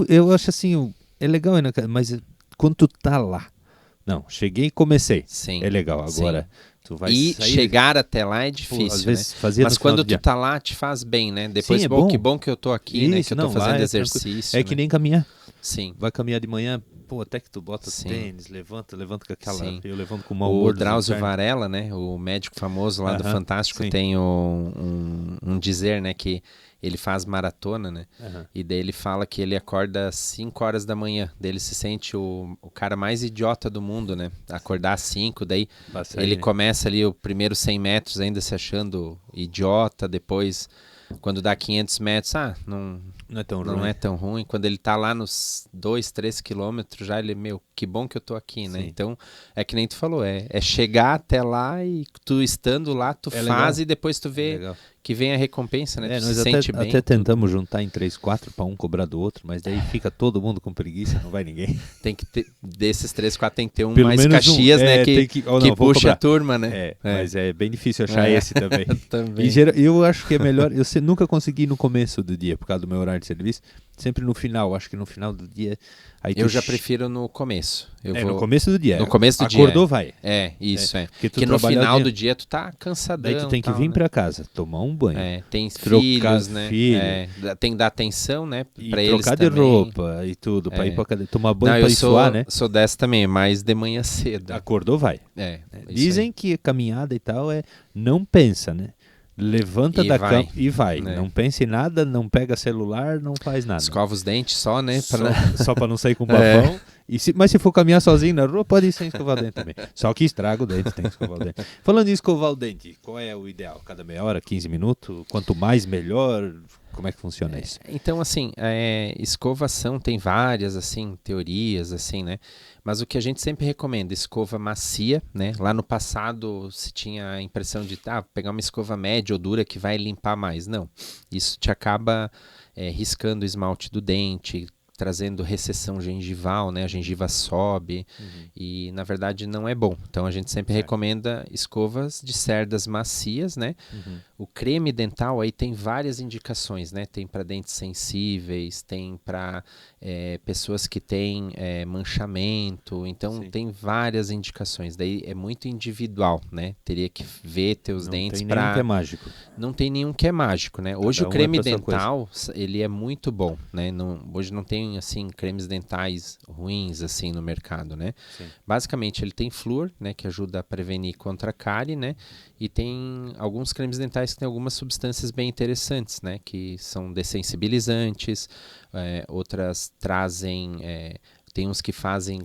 Eu acho assim, é legal, mas quando tu tá lá... Não, cheguei e comecei.
Sim.
É legal. Agora...
chegar até lá é difícil,
às vezes fazia
mas quando tu tá lá, te faz bem, né? Depois, que bom que eu tô aqui, né? Que eu tô fazendo exercício.
Que nem caminhar.
Sim.
Vai caminhar de manhã, até que tu bota tênis, levanta com aquela...
Sim.
Eu levanto com o mau humor.
O Drauzio Varela, né? O médico famoso lá do Fantástico, tem um dizer, né? Que ele faz maratona, né? E daí ele fala que ele acorda às 5 horas da manhã. Daí ele se sente o cara mais idiota do mundo, né? Acordar às 5, daí ele começa ali o primeiro 100 metros ainda se achando idiota. Depois, quando dá 500 metros, não é tão ruim. Quando ele tá lá nos 2, 3 quilômetros, já ele, que bom que eu tô aqui, né? Então, é que nem tu falou, é chegar até lá e tu estando lá, tu faz legal. E depois tu vê que vem a recompensa, né? Tu
nós
se sente bem.
Até tentamos juntar em 3, 4 para um cobrar do outro, mas daí fica todo mundo com preguiça, não vai ninguém.
Tem que ter, desses 3, 4 tem que ter um
pelo
mais Caxias, né? Que puxa a turma, né?
Mas é bem difícil achar esse também.
Também.
Eu acho que é melhor, eu nunca consegui no começo do dia, por causa do meu horário de serviço, sempre no final, acho que no final do dia... Aí
eu já prefiro no começo.
No começo do dia.
No começo do dia.
Acordou, vai.
Isso. Porque no final do dia tu tá cansadão.
Daí tu tem que vir pra casa, tomar um banho.
Tem filhos, né? Tem que dar atenção, né? Pra eles
trocar
também.
De roupa e tudo, pra ir pra cadeia, tomar banho pra suar, né?
Sou dessa também, mais de manhã cedo.
Acordou, vai. Dizem que caminhada e tal não pensa, né? Levanta da cama e vai. Não pensa em nada, não pega celular, não faz nada.
Escova os dentes só, né?
Só pra não sair com bafão. Mas se for caminhar sozinho na rua, pode ir sem escovar o dente também. Só que estraga o dente, tem que escovar o dente. Falando em escovar o dente, qual é o ideal? Cada meia hora, 15 minutos? Quanto mais, melhor? Como é que funciona isso?
Então, assim, escovação tem várias, assim, teorias, assim, né? Mas o que a gente sempre recomenda, escova macia, né? Lá no passado se tinha a impressão de pegar uma escova média ou dura que vai limpar mais. Não, isso te acaba riscando o esmalte do dente, trazendo recessão gengival, né? A gengiva sobe e, na verdade, não é bom. Então, a gente sempre recomenda escovas de cerdas macias, né? O creme dental aí tem várias indicações, né? Tem para dentes sensíveis, tem para pessoas que têm manchamento. Então, tem várias indicações. Daí é muito individual, né? Teria que ver teus dentes para...
Não tem nenhum que é mágico.
Não tem nenhum que é mágico, né? Hoje o
um
creme dental, ele é muito bom, né? Hoje não tem, assim, cremes dentais ruins, assim, no mercado, né?
Sim.
Basicamente, ele tem flúor, né? Que ajuda a prevenir contra a cárie, né? E tem alguns cremes dentais que têm algumas substâncias bem interessantes, né? Que são dessensibilizantes, outras trazem... Tem uns que fazem,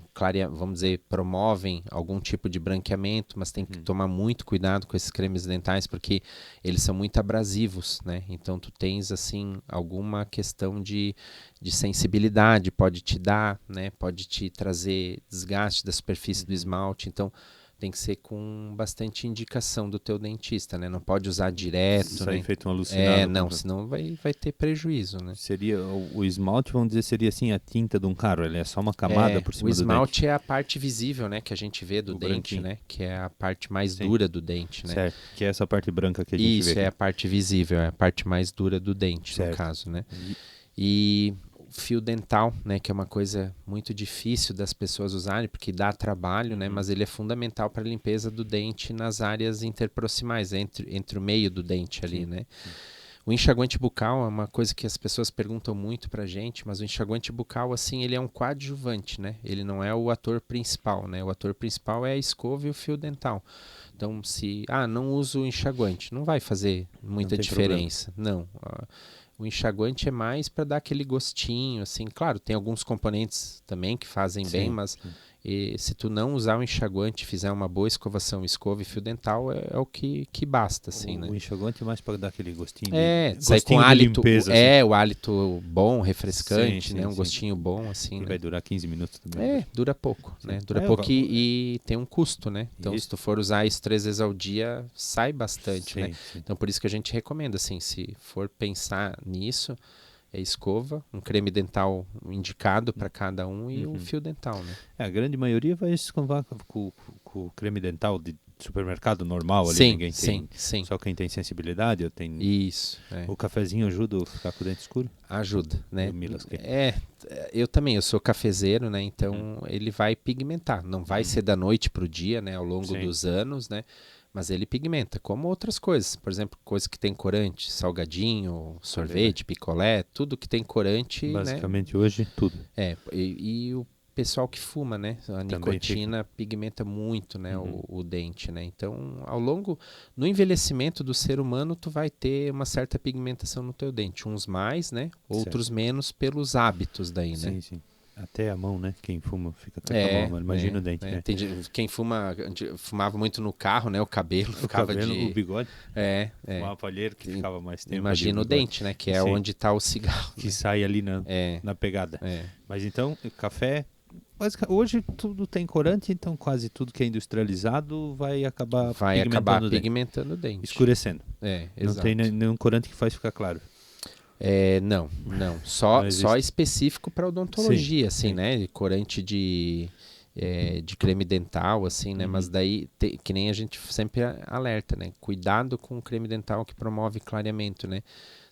vamos dizer, promovem algum tipo de branqueamento, mas tem que tomar muito cuidado com esses cremes dentais, porque eles são muito abrasivos, né? Então, tu tens, assim, alguma questão de sensibilidade, pode te dar, né? Pode te trazer desgaste da superfície do esmalte. Então, tem que ser com bastante indicação do teu dentista, né? Não pode usar direto,
Sai
né?
feito um alucinado.
Não, senão vai ter prejuízo, né?
Seria o esmalte, vamos dizer, seria assim a tinta de um carro, ele é só uma camada por cima do dente.
O esmalte é a parte visível, né, que a gente vê do dente,
branquinho,
né, que é a parte mais dura do dente, né?
Certo, que é essa parte branca que a gente vê.
Isso, é a parte visível, é a parte mais dura do dente, no caso, né? E fio dental, né, que é uma coisa muito difícil das pessoas usarem, porque dá trabalho, né, mas ele é fundamental para a limpeza do dente nas áreas interproximais, entre o meio do dente ali, né? O enxaguante bucal é uma coisa que as pessoas perguntam muito pra gente, mas o enxaguante bucal, assim, ele é um coadjuvante, né? Ele não é o ator principal, né? O ator principal é a escova e o fio dental. Então, se... não uso o enxaguante, não vai fazer muita diferença. Não. O enxaguante é mais para dar aquele gostinho, assim. Claro, tem alguns componentes também que fazem bem, mas se tu não usar o enxaguante e fizer uma boa escovação, escova e fio dental, é o que basta, assim, né?
O enxaguante é mais para dar aquele gostinho
sai com hálito,
limpeza, assim.
O hálito bom, refrescante, né? Um gostinho bom, assim, né?
Vai durar 15 minutos também.
Dura pouco, né? Dura pouco e tem um custo, né? Então, se tu for usar isso 3 vezes ao dia, sai bastante, né? Então, por isso que a gente recomenda, assim, se for pensar nisso, escova, um creme dental indicado para cada um e um fio dental, né?
A grande maioria vai escovar com o creme dental de supermercado normal ali, ninguém tem.
Sim.
Só quem tem sensibilidade, tem.
Isso.
O cafezinho ajuda a ficar com o dente escuro?
Ajuda, né? Eu também, eu sou cafezeiro, né? Então ele vai pigmentar, não vai ser da noite pro dia, né? Ao longo dos anos, né? Mas ele pigmenta, como outras coisas. Por exemplo, coisa que tem corante, salgadinho, sorvete, picolé, tudo que tem corante,
basicamente, né? Hoje, tudo.
E o pessoal que fuma, né? A nicotina pigmenta muito, né? O dente, né? Então, no envelhecimento do ser humano, tu vai ter uma certa pigmentação no teu dente. Uns mais, né? Outros menos pelos hábitos daí, né?
Sim. Até a mão, né? Quem fuma fica até com a mão, imagina o dente, né?
Quem fumava muito no carro, né? O cabelo ficava
o bigode. Fumava palheiro que ficava mais tempo.
Imagina o dente, né? Que é onde está o cigarro.
Que sai ali na pegada. Mas então, café... Hoje tudo tem corante, então quase tudo que é industrializado vai acabar
pigmentando o dente.
Escurecendo.
Exato.
Não tem nenhum corante que faz ficar claro.
Não. Só específico para odontologia, assim, né? Corante de creme dental, assim, né? Mas daí, que nem a gente sempre alerta, né? Cuidado com o creme dental que promove clareamento, né?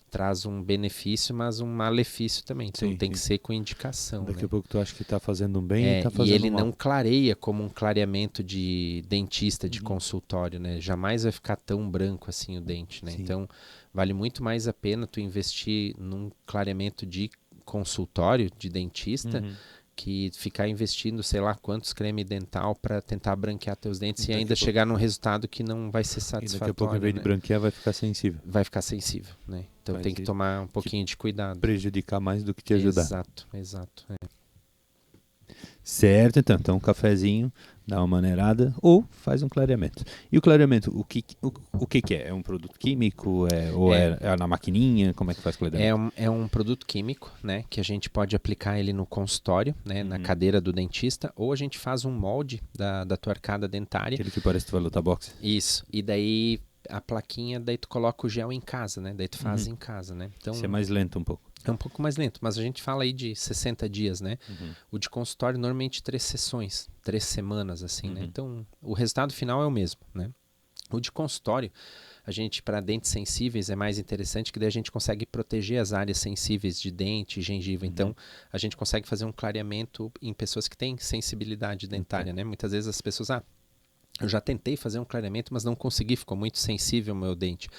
Traz um benefício, mas um malefício também. Então tem que ser com indicação.
Daqui a pouco tu acha que está fazendo um bem e tá fazendo
e ele
mal.
não clareia como um clareamento de dentista, de consultório, né? Jamais vai ficar tão branco assim o dente, né? Então vale muito mais a pena tu investir num clareamento de consultório, de dentista, que ficar investindo, sei lá, quantos creme dental para tentar branquear teus dentes e ainda chegar num resultado que não vai ser satisfatório.
Daqui a pouco, em vez de branquear, vai ficar sensível.
Vai ficar sensível, né? Então tem que tomar um pouquinho de cuidado.
Prejudicar mais do que te ajudar.
Exato.
Certo, então um cafezinho, dá uma maneirada ou faz um clareamento. E o clareamento, o que é? É um produto químico? É na maquininha? Como é que faz clareamento?
É um produto químico, né? Que a gente pode aplicar ele no consultório, né? Na cadeira do dentista, ou a gente faz um molde da tua arcada dentária.
Aquele que parece que tu vai lutar boxe.
Isso, e daí a plaquinha, daí tu coloca o gel em casa, né? Daí tu faz em casa, né? Então,
isso é mais lento um pouco.
É um pouco mais lento, mas a gente fala aí de 60 dias, né? O de consultório, normalmente 3 sessões, 3 semanas, assim, né? Então, o resultado final é o mesmo, né? O de consultório, a gente, para dentes sensíveis, é mais interessante que daí a gente consegue proteger as áreas sensíveis de dente e gengiva. Então, a gente consegue fazer um clareamento em pessoas que têm sensibilidade dentária, né? Muitas vezes as pessoas, eu já tentei fazer um clareamento, mas não consegui, ficou muito sensível o meu dente.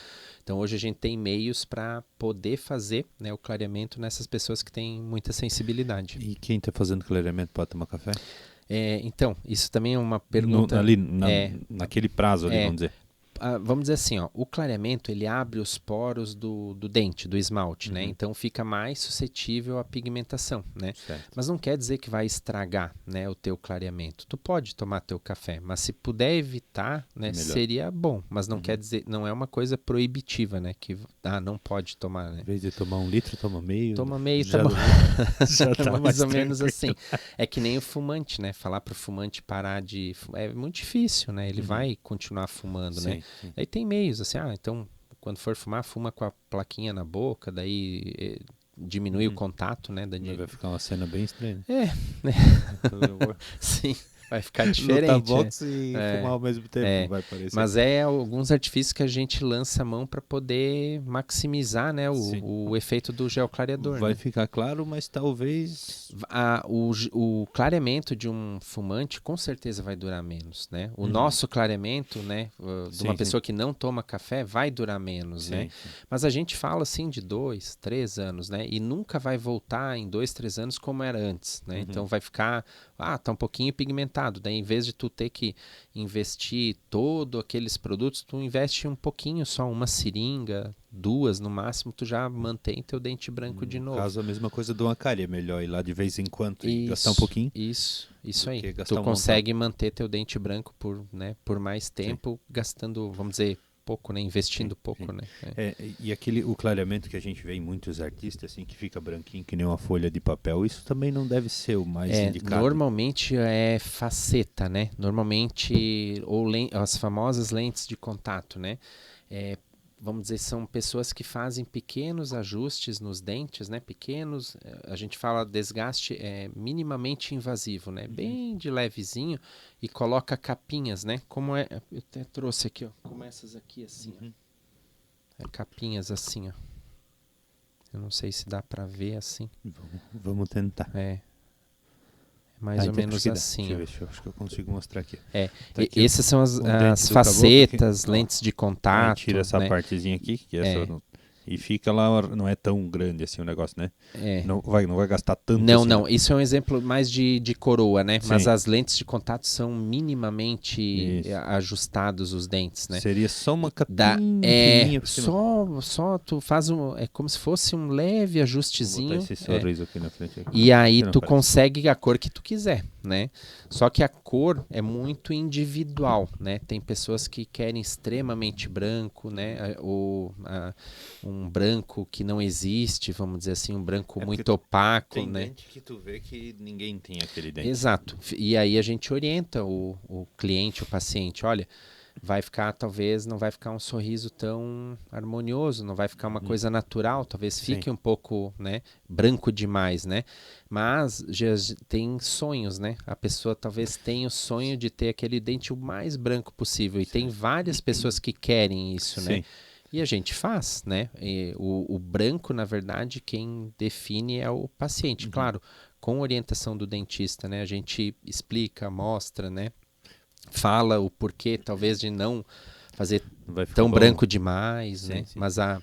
Então, hoje a gente tem meios para poder fazer, né, o clareamento nessas pessoas que têm muita sensibilidade.
E quem está fazendo clareamento pode tomar café?
Então, isso também é uma pergunta...
Naquele prazo ali, vamos dizer.
Vamos dizer assim, o clareamento ele abre os poros do dente, do esmalte, né? Então fica mais suscetível à pigmentação, né?
Certo.
Mas não quer dizer que vai estragar, né, o teu clareamento. Tu pode tomar teu café, mas se puder evitar, né, seria bom. Mas não quer dizer, não é uma coisa proibitiva, né? Que não pode tomar, né?
Em vez de tomar 1 litro, toma meio.
Toma meio, tá bom. Já tá mais ou menos assim. É que nem o fumante, né? Falar pro fumante parar de fumar é muito difícil, né? Ele vai continuar fumando, né?
Sim.
Aí tem meios, assim, então, quando for fumar, fuma com a plaquinha na boca, daí diminui o contato, né?
Vai ficar uma cena bem estranha.
Sim, vai ficar diferente.
Lutar boxe e fumar ao mesmo tempo, vai parecer.
Mas alguns artifícios que a gente lança a mão para poder maximizar, né, o efeito do gel clareador.
Vai
né?
ficar claro, mas talvez...
O clareamento de um fumante com certeza vai durar menos, né? O nosso clareamento, né, de uma pessoa que não toma café vai durar menos, né? Mas a gente fala assim de 2, 3 anos, né? E nunca vai voltar em 2, 3 anos como era antes, né? Então vai ficar, tá um pouquinho pigmentado. Daí em vez de tu ter que investir todos aqueles produtos, tu investe um pouquinho só, uma seringa, 2 no máximo, tu já mantém teu dente branco de novo.
No caso, a mesma coisa do uma cárie, é melhor ir lá de vez em quando e gastar um pouquinho.
Isso aí. Tu consegue manter teu dente branco por mais tempo, gastando, vamos dizer, pouco, né? Investindo pouco, né?
E o clareamento que a gente vê em muitos artistas, assim, que fica branquinho que nem uma folha de papel, isso também não deve ser o mais indicado.
Normalmente é faceta, né? Normalmente, ou as famosas lentes de contato, né? Vamos dizer, são pessoas que fazem pequenos ajustes nos dentes, né? Pequenos, a gente fala desgaste minimamente invasivo, né? Bem de levezinho, e coloca capinhas, né? Como eu até trouxe aqui, ó, como essas aqui assim, ó. Capinhas assim, ó. Eu não sei se dá para ver assim.
Vamos tentar.
Mais ou menos assim.
Deixa eu ver, acho que eu consigo mostrar aqui.
Tá aqui, essas são as facetas, lentes de contato.
Tira essa partezinha aqui, que e fica lá, não é tão grande assim o negócio, né? Não vai gastar tanto.
Não, isso é um exemplo mais de coroa, né? Sim. Mas as lentes de contato são minimamente ajustados os dentes, né?
Seria só uma capinha
só tu faz é como se fosse um leve ajustezinho.
Vou botar esse sorriso aqui na frente.
E aí tu consegue a cor que tu quiser, né? Só que a cor é muito individual, né? Tem pessoas que querem extremamente branco, né? Ou um branco que não existe, vamos dizer assim, um branco muito opaco,
tem
né?
Tem dente que tu vê que ninguém tem aquele dente.
Exato. E aí a gente orienta o cliente, o paciente, olha, talvez não vai ficar um sorriso tão harmonioso, não vai ficar uma coisa natural, talvez fique um pouco, né, branco demais, né? Mas já tem sonhos, né? A pessoa talvez tenha o sonho de ter aquele dente o mais branco possível, e tem várias pessoas que querem isso, né? E a gente faz, né? O branco, na verdade, quem define é o paciente, claro, com orientação do dentista, né? A gente explica, mostra, né? Fala o porquê, talvez, de não fazer tão branco demais, né? Sim. Mas a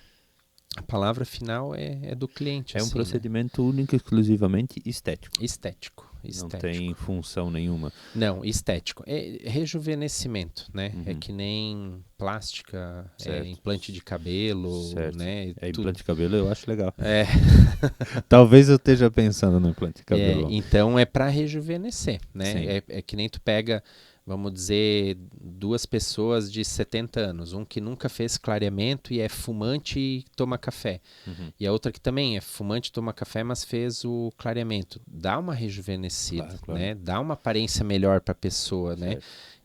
palavra final é do cliente.
É um procedimento único e exclusivamente estético.
Estético.
Não tem função nenhuma.
Não, estético. É rejuvenescimento, né? É que nem plástica, implante de cabelo, né?
Implante de cabelo eu acho legal.
É.
Talvez eu esteja pensando no implante de cabelo.
Então é para rejuvenescer, né? É que nem tu pega... vamos dizer, 2 pessoas de 70 anos. Um que nunca fez clareamento e é fumante e toma café. E a outra que também é fumante e toma café, mas fez o clareamento. Dá uma rejuvenescida,
Claro.
né? Dá uma aparência melhor para a pessoa, né?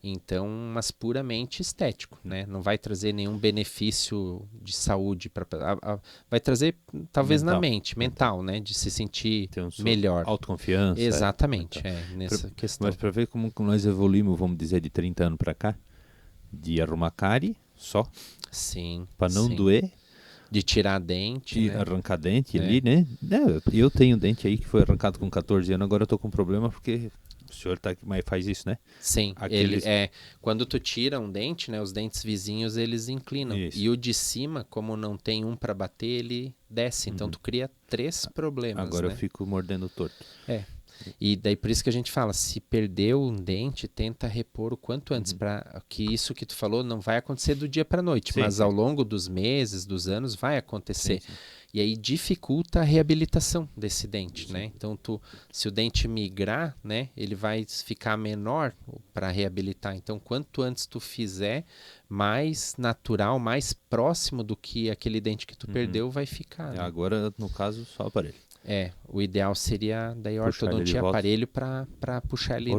Então, mas puramente estético, né? Não vai trazer nenhum benefício de saúde. Vai trazer, talvez, na mente, mental, né? De se sentir melhor.
Autoconfiança.
Exatamente, nessa questão.
Mas para ver como nós evoluímos, vamos dizer, de 30 anos para cá, de arrumar cárie só,
sim,
para não doer,
de tirar dente,
de arrancar dente ali, né? Eu tenho dente aí que foi arrancado com 14 anos, agora eu tô com problema porque o senhor mas faz isso, né?
Sim, quando tu tira um dente, né, os dentes vizinhos eles inclinam.
Isso.
E o de cima, como não tem um para bater, ele desce. Então tu cria 3 problemas.
Agora
né?
eu fico mordendo torto.
E daí por isso que a gente fala, se perdeu um dente, tenta repor o quanto antes, para que isso que tu falou não vai acontecer do dia para noite, mas ao longo dos meses, dos anos, vai acontecer. Sim. E aí dificulta a reabilitação desse dente, né? Então, se o dente migrar, né, ele vai ficar menor para reabilitar. Então, quanto antes tu fizer, mais natural, mais próximo do que aquele dente que tu perdeu vai ficar. Né?
Agora, no caso, só o aparelho.
O ideal seria daí ortodontia, aparelho para puxar ele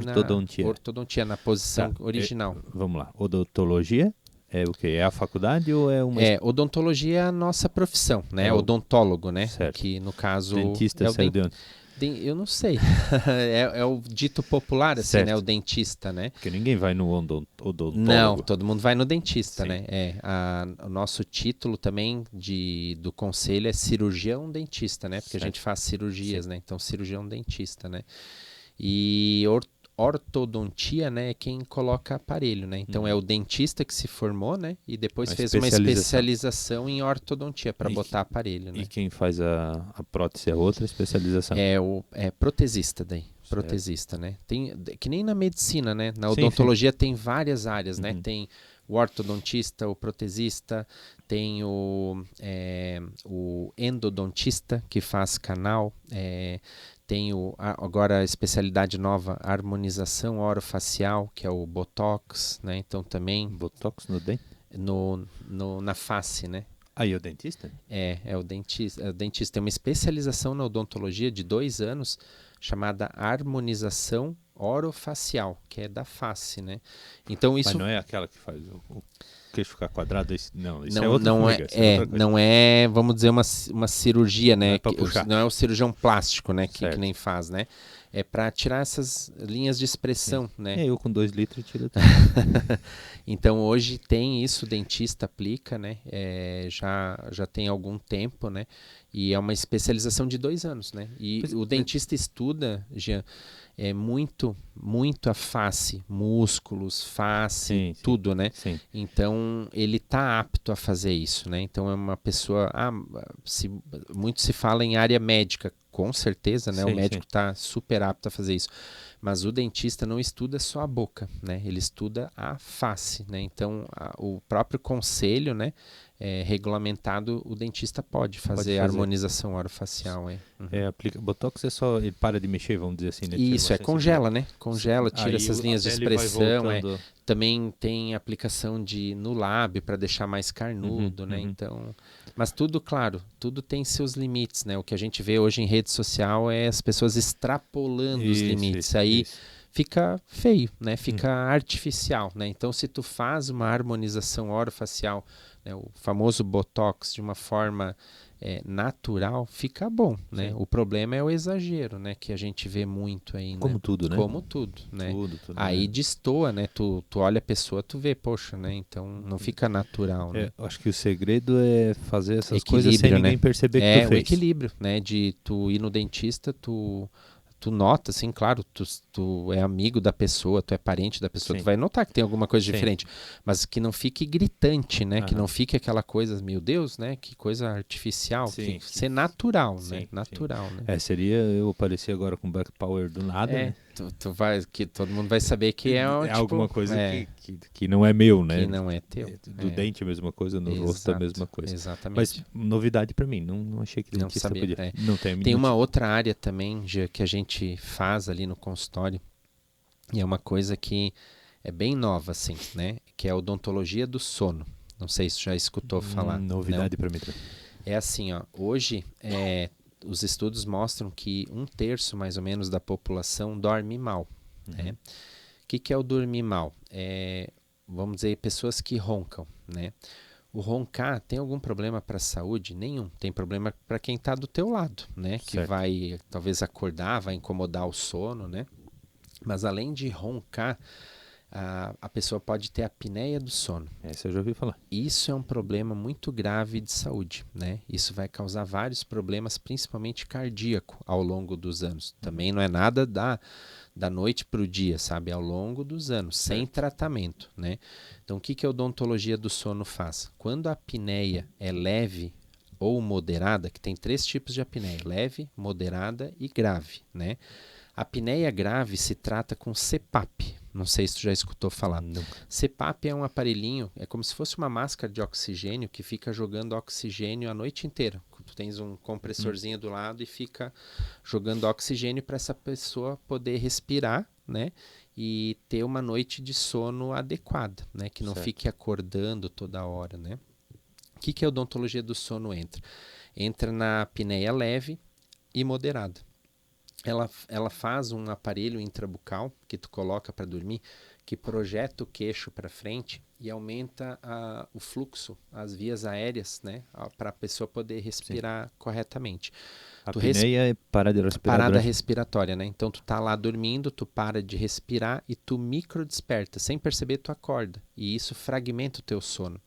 ortodontia na posição original.
Vamos lá, odontologia é o quê? É a faculdade ou é uma...
Odontologia é a nossa profissão, né? Odontólogo, né?
Certo.
Que no caso...
Dentista saiu de onde?
Eu não sei. é o dito popular, assim, né? O dentista, né?
Porque ninguém vai no odontólogo.
Não, todo mundo vai no dentista,
Sim.
né? O nosso título também do conselho é cirurgião dentista, né? Porque a gente faz cirurgias, né? Então, cirurgião dentista, né? E ortodontia, né, é quem coloca aparelho, né? Então é o dentista que se formou, né, e depois fez uma especialização em ortodontia para botar aparelho, né?
E quem faz a prótese é outra especialização?
É protesista daí. Certo. Protesista, né? Que nem na medicina, né? Na odontologia tem várias áreas, né? Tem o ortodontista, o protesista, tem o endodontista que faz canal, tem agora a especialidade nova, a harmonização orofacial, que é o Botox, né? Então também...
Botox no dente?
Na face, né?
Aí o dentista?
É o dentista. O dentista tem uma especialização na odontologia de 2 anos, chamada harmonização orofacial, que é da face, né? Então isso...
Mas não é aquela que faz o queixo ficar quadrado? Não, isso
não,
é outra coisa.
Não é, vamos dizer, uma cirurgia, né?
Não
é o cirurgião plástico, né? Que nem faz, né? É para tirar essas linhas de expressão, né?
Eu com 2 litros tiro tudo.
Então hoje tem isso, o dentista aplica, né? Já tem algum tempo, né? E é uma especialização de 2 anos, né? E o dentista estuda, Jean, muito a face, músculos, face, tudo, né?
Sim.
Então ele tá apto a fazer isso, né? Então é uma pessoa, muito se fala em área médica, com certeza, né? O médico está super apto a fazer isso. Mas o dentista não estuda só a boca, né? Ele estuda a face, né? Então, o próprio conselho, né? Regulamentado, o dentista pode fazer harmonização orofacial.
Aplica Botox ele para de mexer, vamos dizer assim, né?
Isso, congela, né? Congela, tira essas linhas de expressão. Também tem aplicação no lábio para deixar mais carnudo, né? Então, mas tudo, claro, tudo tem seus limites, né? O que a gente vê hoje em rede social é as pessoas extrapolando os limites. Aí fica feio, né? Fica artificial, né? Então, se tu faz uma harmonização orofacial, né, o famoso Botox, de uma forma natural, fica bom, né? O problema é o exagero, né? Que a gente vê muito aí,
Como tudo, né?
Como tudo, né?
Tudo,
aí destoa, né? Tu olha a pessoa, tu vê, poxa, né? Então não fica natural, né?
Acho que o segredo é fazer essas coisas sem ninguém perceber que tu fez.
O equilíbrio, né? De tu ir no dentista, tu nota, assim, claro, tu é amigo da pessoa, tu é parente da pessoa, tu vai notar que tem alguma coisa diferente, mas que não fique gritante, né? Que não fique aquela coisa, meu Deus, né? Que coisa artificial, ser natural, né? Natural, né?
Seria eu aparecer agora com Black Power do nada, né?
Que todo mundo vai saber que é tipo,
alguma coisa que não é meu, né?
Que não é teu.
Do dente a mesma coisa, no rosto a mesma coisa.
Exatamente.
Mas novidade pra mim, não achei que dentista podia. Não
tem uma outra área também, que a gente faz ali no consultório, e é uma coisa que é bem nova, assim, né? Que é a odontologia do sono. Não sei se já escutou falar.
Novidade para mim.
É assim, ó, hoje os estudos mostram que 1/3 mais ou menos da população dorme mal. Né? O que é o dormir mal? Vamos dizer, pessoas que roncam, né? O roncar tem algum problema para a saúde? Nenhum. Tem problema para quem está do teu lado, né? Que vai talvez acordar, vai incomodar o sono, né? Mas além de roncar, a pessoa pode ter apneia do sono.
Essa eu já ouvi falar.
Isso é um problema muito grave de saúde, né? Isso vai causar vários problemas, principalmente cardíaco, ao longo dos anos. Também não é nada da noite para o dia, sabe? Ao longo dos anos, sem tratamento, né? Então, o que a odontologia do sono faz? Quando a apneia é leve ou moderada, que tem 3 tipos de apneia, leve, moderada e grave, né? A apneia grave se trata com CPAP. Não sei se tu já escutou falar.
Nunca.
CPAP é um aparelhinho, é como se fosse uma máscara de oxigênio que fica jogando oxigênio a noite inteira. Tu tens um compressorzinho do lado e fica jogando oxigênio para essa pessoa poder respirar, né? E ter uma noite de sono adequada, né? Que não fique acordando toda hora, né? O que a odontologia do sono entra? Entra na apneia leve e moderada. Ela faz um aparelho intrabucal que tu coloca para dormir, que projeta o queixo para frente e aumenta o fluxo, as vias aéreas, né, para a pessoa poder respirar corretamente.
A apneia é parada respiratória.
Parada respiratória, né? Então tu tá lá dormindo, tu para de respirar e tu microdesperta, sem perceber tu acorda. E isso fragmenta o teu sono.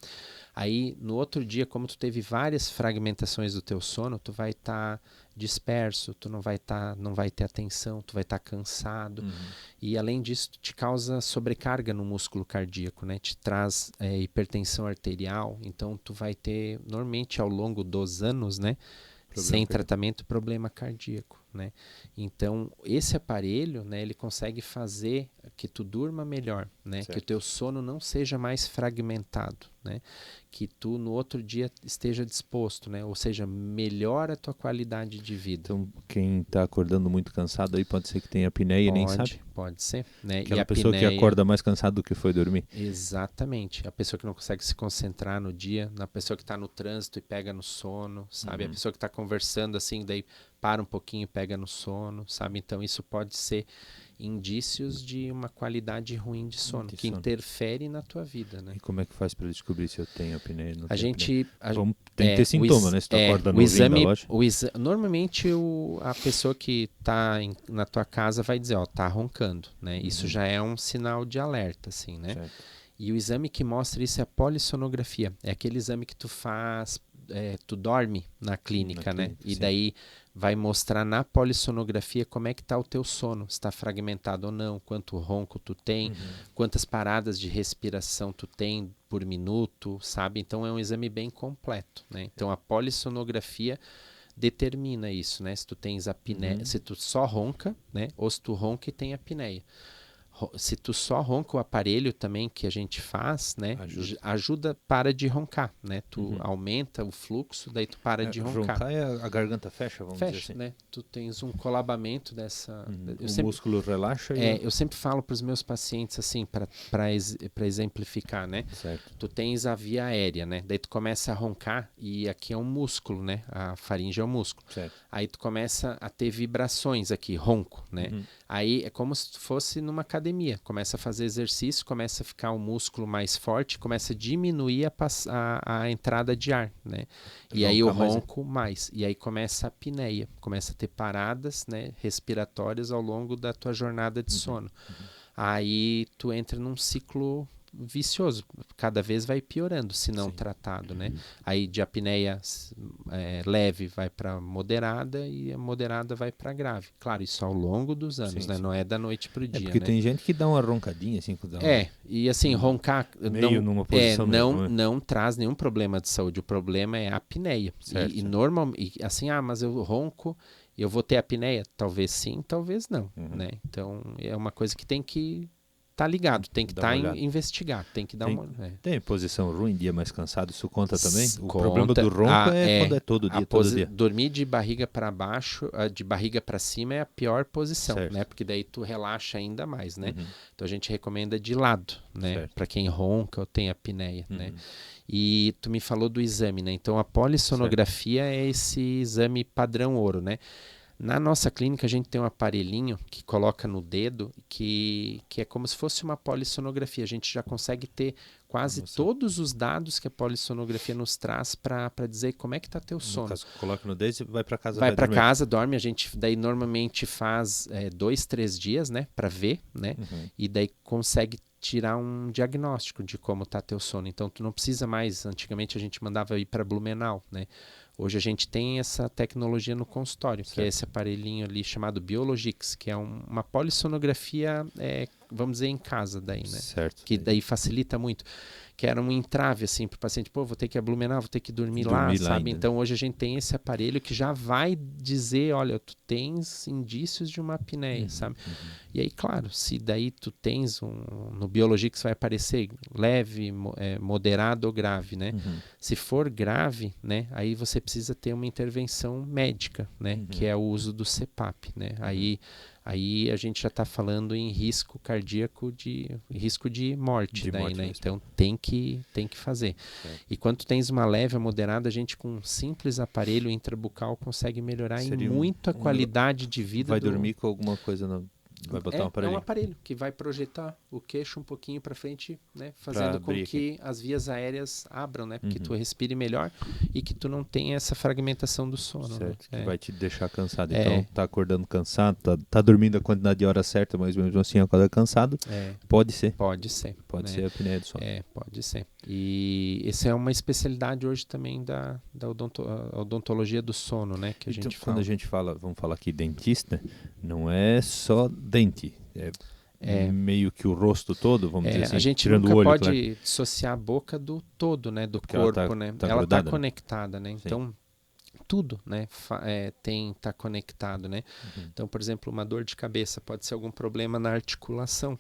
Aí, no outro dia, como tu teve várias fragmentações do teu sono, tu vai estar disperso, tu não vai ter atenção, tu vai estar cansado. E, além disso, te causa sobrecarga no músculo cardíaco, né? Te traz hipertensão arterial. Então, tu vai ter, normalmente, ao longo dos anos, né? Sem tratamento, problema cardíaco, né? Então, esse aparelho, né, ele consegue fazer que tu durma melhor, né? Que o teu sono não seja mais fragmentado, né? Que tu no outro dia esteja disposto, né? Ou seja, melhora a tua qualidade de vida.
Então, quem está acordando muito cansado aí pode ser que tenha apneia e nem sabe?
Pode ser, né?
Aquela
e a
pessoa que acorda mais cansado do que foi dormir.
Exatamente. A pessoa que não consegue se concentrar no dia, na pessoa que está no trânsito e pega no sono, sabe? A pessoa que está conversando assim, daí para um pouquinho e pega no sono, sabe? Então isso pode ser indícios de uma qualidade ruim de sono, que interfere na tua vida, né?
E como é que faz para descobrir se eu tenho apneia ou não
A gente...
tem que ter sintoma, né? Se tu acorda no
exame,
da loja.
Normalmente a pessoa que está na tua casa vai dizer, ó, tá roncando, né? Isso já é um sinal de alerta, assim, né?
Certo.
E o exame que mostra isso é a polissonografia. É aquele exame que tu faz, tu dorme na clínica, né? E daí vai mostrar na polissonografia como é que está o teu sono, se está fragmentado ou não, quanto ronco tu tem, quantas paradas de respiração tu tem por minuto, sabe? Então é um exame bem completo, né? Então a polissonografia determina isso, né? Se tu tens apneia, se tu só ronca, né? Ou se tu ronca e tem apneia. Se tu só ronca, o aparelho também que a gente faz, né? Ajuda para de roncar, né? Tu aumenta o fluxo, daí tu para de roncar.
Roncar é a garganta fecha, vamos dizer assim.
Né? Tu tens um colabamento dessa...
músculo relaxa.
Eu sempre falo para os meus pacientes assim, para exemplificar, né?
Certo.
Tu tens a via aérea, né? Daí tu começa a roncar e aqui é um músculo, né? A faringe é um músculo.
Certo.
Aí tu começa a ter vibrações aqui, ronco, né? Aí é como se tu fosse numa academia. Começa a fazer exercício, começa a ficar o músculo mais forte, começa a diminuir a entrada de ar, né? E aí o ronco mais. E aí começa a apneia, começa a ter paradas, né, respiratórias ao longo da tua jornada de sono. Aí tu entra num ciclo vicioso, cada vez vai piorando se não tratado, né? Aí de apneia leve vai para moderada e a moderada vai para grave. Claro, isso ao longo dos anos, né? Não é da noite pro dia,
porque
né?
tem gente que dá uma roncadinha assim,
E assim, roncar
numa posição
não traz nenhum problema de saúde. O problema é a apneia. E normalmente, assim, mas eu ronco, eu vou ter apneia? Talvez sim, talvez não, né? Então, é uma coisa que tem que estar ligado, tem que
Dá uma olhada.
investigar, tem que dar uma...
Tem posição ruim, dia mais cansado, isso conta também? O
Conta.
problema do ronco é quando é todo dia, todo dia.
Dormir de barriga para baixo, de barriga para cima é a pior posição,
Certo.
né? Porque daí tu relaxa ainda mais, né? Então a gente recomenda de lado, né? Para quem ronca ou tem apneia, né? E tu me falou do exame, né? Então a polissonografia é esse exame padrão ouro, né? Na nossa clínica, a gente tem um aparelhinho que coloca no dedo, que é como se fosse uma polissonografia. A gente já consegue ter quase todos os dados que a polissonografia nos traz para dizer como é que está teu sono.
No caso, coloca no dedo e vai para casa.
Vai para casa, dorme. A gente daí normalmente faz 2, 3 dias, né, para ver, né, e daí consegue tirar um diagnóstico de como está teu sono. Então, tu não precisa mais. Antigamente a gente mandava ir para Blumenau, né? Hoje a gente tem essa tecnologia no consultório, que é esse aparelhinho ali chamado Biologix, que é uma polissonografia, vamos dizer, em casa daí, né?
Certo.
Que daí facilita muito. Que era um entrave, assim, para o paciente, vou ter que ir a Blumenau, vou ter que dormir lá, sabe? Então hoje a gente tem esse aparelho que já vai dizer, olha, tu tens indícios de uma apneia, sabe? E aí, claro, se daí tu tens no Biologix vai aparecer leve, moderado ou grave, né? Se for grave, né, aí você precisa ter uma intervenção médica, né, que é o uso do CPAP, né? Aí a gente já está falando em risco cardíaco, risco de morte, daí, né? Então tem que fazer. E quando tens uma leve ou moderada, a gente com um simples aparelho intrabucal consegue melhorar em muito a qualidade de vida.
Vai dormir com alguma coisa vai botar um aparelho?
É um aparelho que vai projetar o queixo um pouquinho para frente, né, fazendo com que as vias aéreas abram, né, porque tu respire melhor e que tu não tenha essa fragmentação do sono.
Certo,
né?
que vai te deixar cansado. Então, tá acordando cansado, tá dormindo a quantidade de horas certa, mas mesmo assim acorda cansado, pode ser.
Pode ser.
Pode ser a apneia do sono.
Pode ser. E essa é uma especialidade hoje também da odontologia do sono, né, que a gente fala.
Quando a gente fala, vamos falar aqui dentista, não é só dente, meio que o rosto todo, vamos dizer assim,
a gente
tirando
nunca
o olho,
pode dissociar a boca do todo, né, do corpo, né? Ela está conectada, né? Então tudo, né, tá conectado, né? Então, por exemplo, uma dor de cabeça pode ser algum problema na articulação,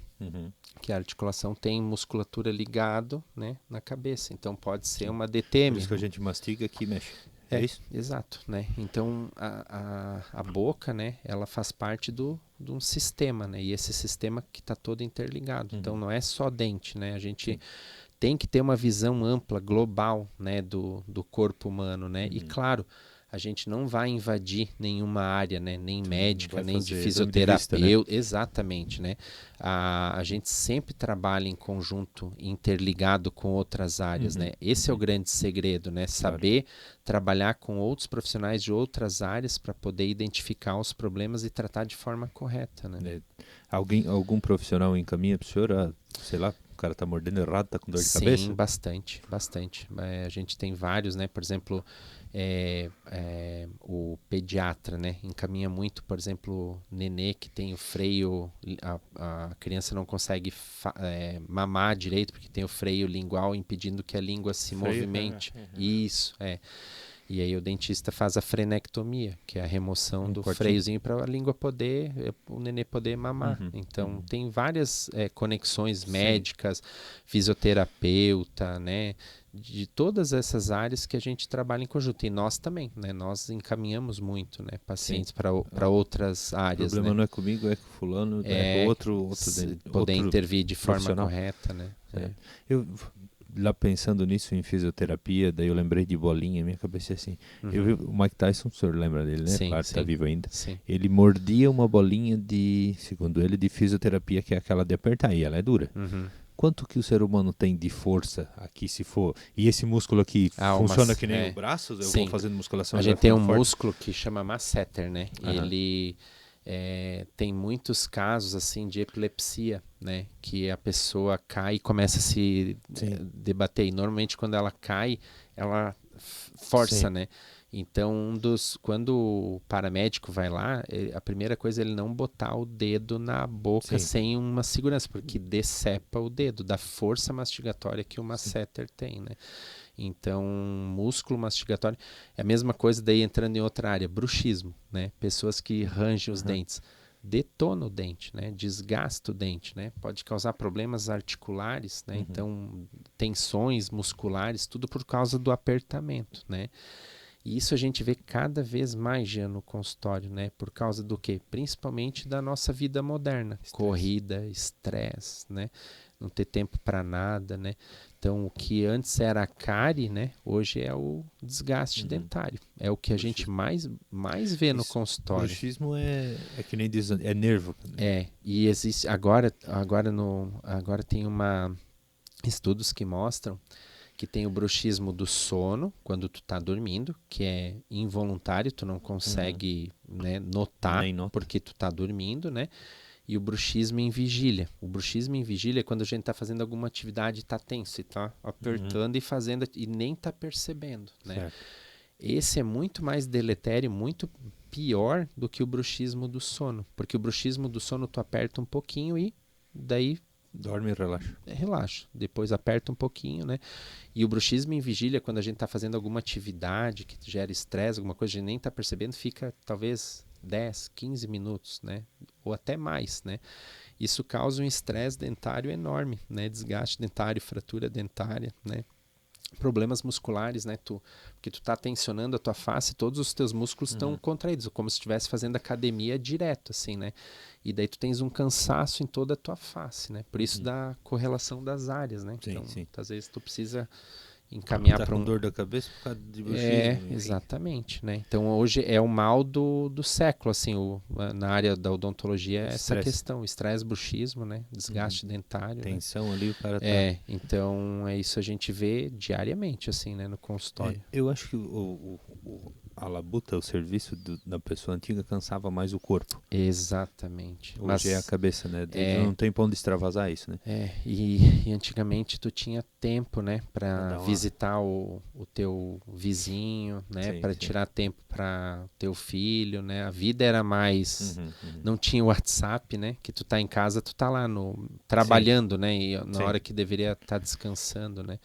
que a articulação tem musculatura ligado, né, na cabeça. Então pode ser uma DTM.
Por isso que a gente mastiga aqui, mexe. É isso?
Exato, né? Então a boca, né, ela faz parte de um sistema, né? E esse sistema que está todo interligado. Então não é só dente, né? A gente tem que ter uma visão ampla, global, né, do corpo humano, né? E claro, a gente não vai invadir nenhuma área, né? Nem médica, nem de fisioterapeuta. Né? Exatamente, né? A gente sempre trabalha em conjunto, interligado com outras áreas, né? Esse é o grande segredo, né? Saber trabalhar com outros profissionais de outras áreas para poder identificar os problemas e tratar de forma correta, né?
Algum profissional encaminha para o senhor, sei lá, o cara está mordendo errado, está com dor de cabeça?
Sim, bastante. A gente tem vários, né? Por exemplo, o pediatra, né, encaminha muito, por exemplo, nenê que tem o freio, a criança não consegue mamar direito porque tem o freio lingual impedindo que a língua se movimente. Isso, E aí o dentista faz a frenectomia, que é a remoção do freiozinho para a língua o nenê poder mamar. Então tem várias conexões médicas, fisioterapeuta, né, de todas essas áreas que a gente trabalha em conjunto. E nós também, né, nós encaminhamos muito, né, pacientes para outras áreas.
O problema,
né?
não é comigo, é com fulano, é com outro
poder intervir de forma correta, né?
Eu lá pensando nisso em fisioterapia, daí eu lembrei de Bolinha, minha cabeça assim. Eu vi o Mike Tyson, o senhor lembra dele, né?
Sim,
claro, tá vivo ainda.
Sim.
Ele mordia uma bolinha segundo ele, de fisioterapia, que é aquela de apertar, e ela é dura. Quanto que o ser humano tem de força aqui, se for... E esse músculo aqui funciona que nem o braço? Eu vou fazendo musculação.
A gente tem um músculo que chama masseter, né? Ele... tem muitos casos assim de epilepsia, né, que a pessoa cai e começa a se debater. E normalmente quando ela cai, ela força, né? Então, quando o paramédico vai lá, a primeira coisa é ele não botar o dedo na boca sem uma segurança, porque decepa o dedo da força mastigatória que o masseter tem, né? Então, músculo mastigatório é a mesma coisa, daí entrando em outra área, bruxismo, né? Pessoas que rangem os dentes. detona o dente, né? Desgasta o dente, né? Pode causar problemas articulares, né? Então, tensões musculares, tudo por causa do apertamento, né? E isso a gente vê cada vez mais já no consultório, né? Por causa do quê? Principalmente da nossa vida moderna. Corrida, estresse, né? Não ter tempo para nada, né? Então, o que antes era a cárie, né? Hoje é o desgaste dentário. É o que a gente mais vê no consultório.
Bruxismo é que nem diz, é nervo.
É, e existe agora tem estudos que mostram que tem o bruxismo do sono, quando tu tá dormindo, que é involuntário, tu não consegue, né, notar porque tu tá dormindo, né? E o bruxismo em vigília. O bruxismo em vigília é quando a gente tá fazendo alguma atividade e tá tenso, e tá apertando e fazendo, e nem tá percebendo, né?
Certo.
Esse é muito mais deletério, muito pior do que o bruxismo do sono. Porque o bruxismo do sono tu aperta um pouquinho e daí
dorme e relaxa.
Relaxa. Depois aperta um pouquinho, né? E o bruxismo em vigília, quando a gente está fazendo alguma atividade que gera estresse, alguma coisa, a gente nem está percebendo, fica talvez 10, 15 minutos, né? Ou até mais, né? Isso causa um estresse dentário enorme, né? Desgaste dentário, fratura dentária, né? Problemas musculares, né? Porque tu tá tensionando a tua face, todos os teus músculos estão contraídos, como se estivesse fazendo academia direto, assim, né? E daí tu tens um cansaço em toda a tua face, né? Por isso da correlação das áreas, né?
Sim,
então,
sim.
às vezes tu precisa encaminhar
tá
para
com dor da cabeça por causa de bruxismo. Enfim.
Exatamente, né? Então hoje é o mal do século, assim, na área da odontologia é essa questão, estresse, bruxismo, né? Desgaste dentário,
tensão, né? Ali o cara tá...
então é isso a gente vê diariamente, assim, né? No consultório.
Eu acho que a labuta, o serviço da pessoa antiga cansava mais o corpo.
Exatamente.
Hoje é a cabeça, né? Não tem pra onde extravasar isso, né?
E antigamente tu tinha tempo, né? Pra visitar o teu vizinho, né? Para tirar tempo para teu filho, né? A vida era mais... Não tinha o WhatsApp, né? Que tu tá em casa, tu tá lá trabalhando, né? E na hora que deveria estar descansando, né?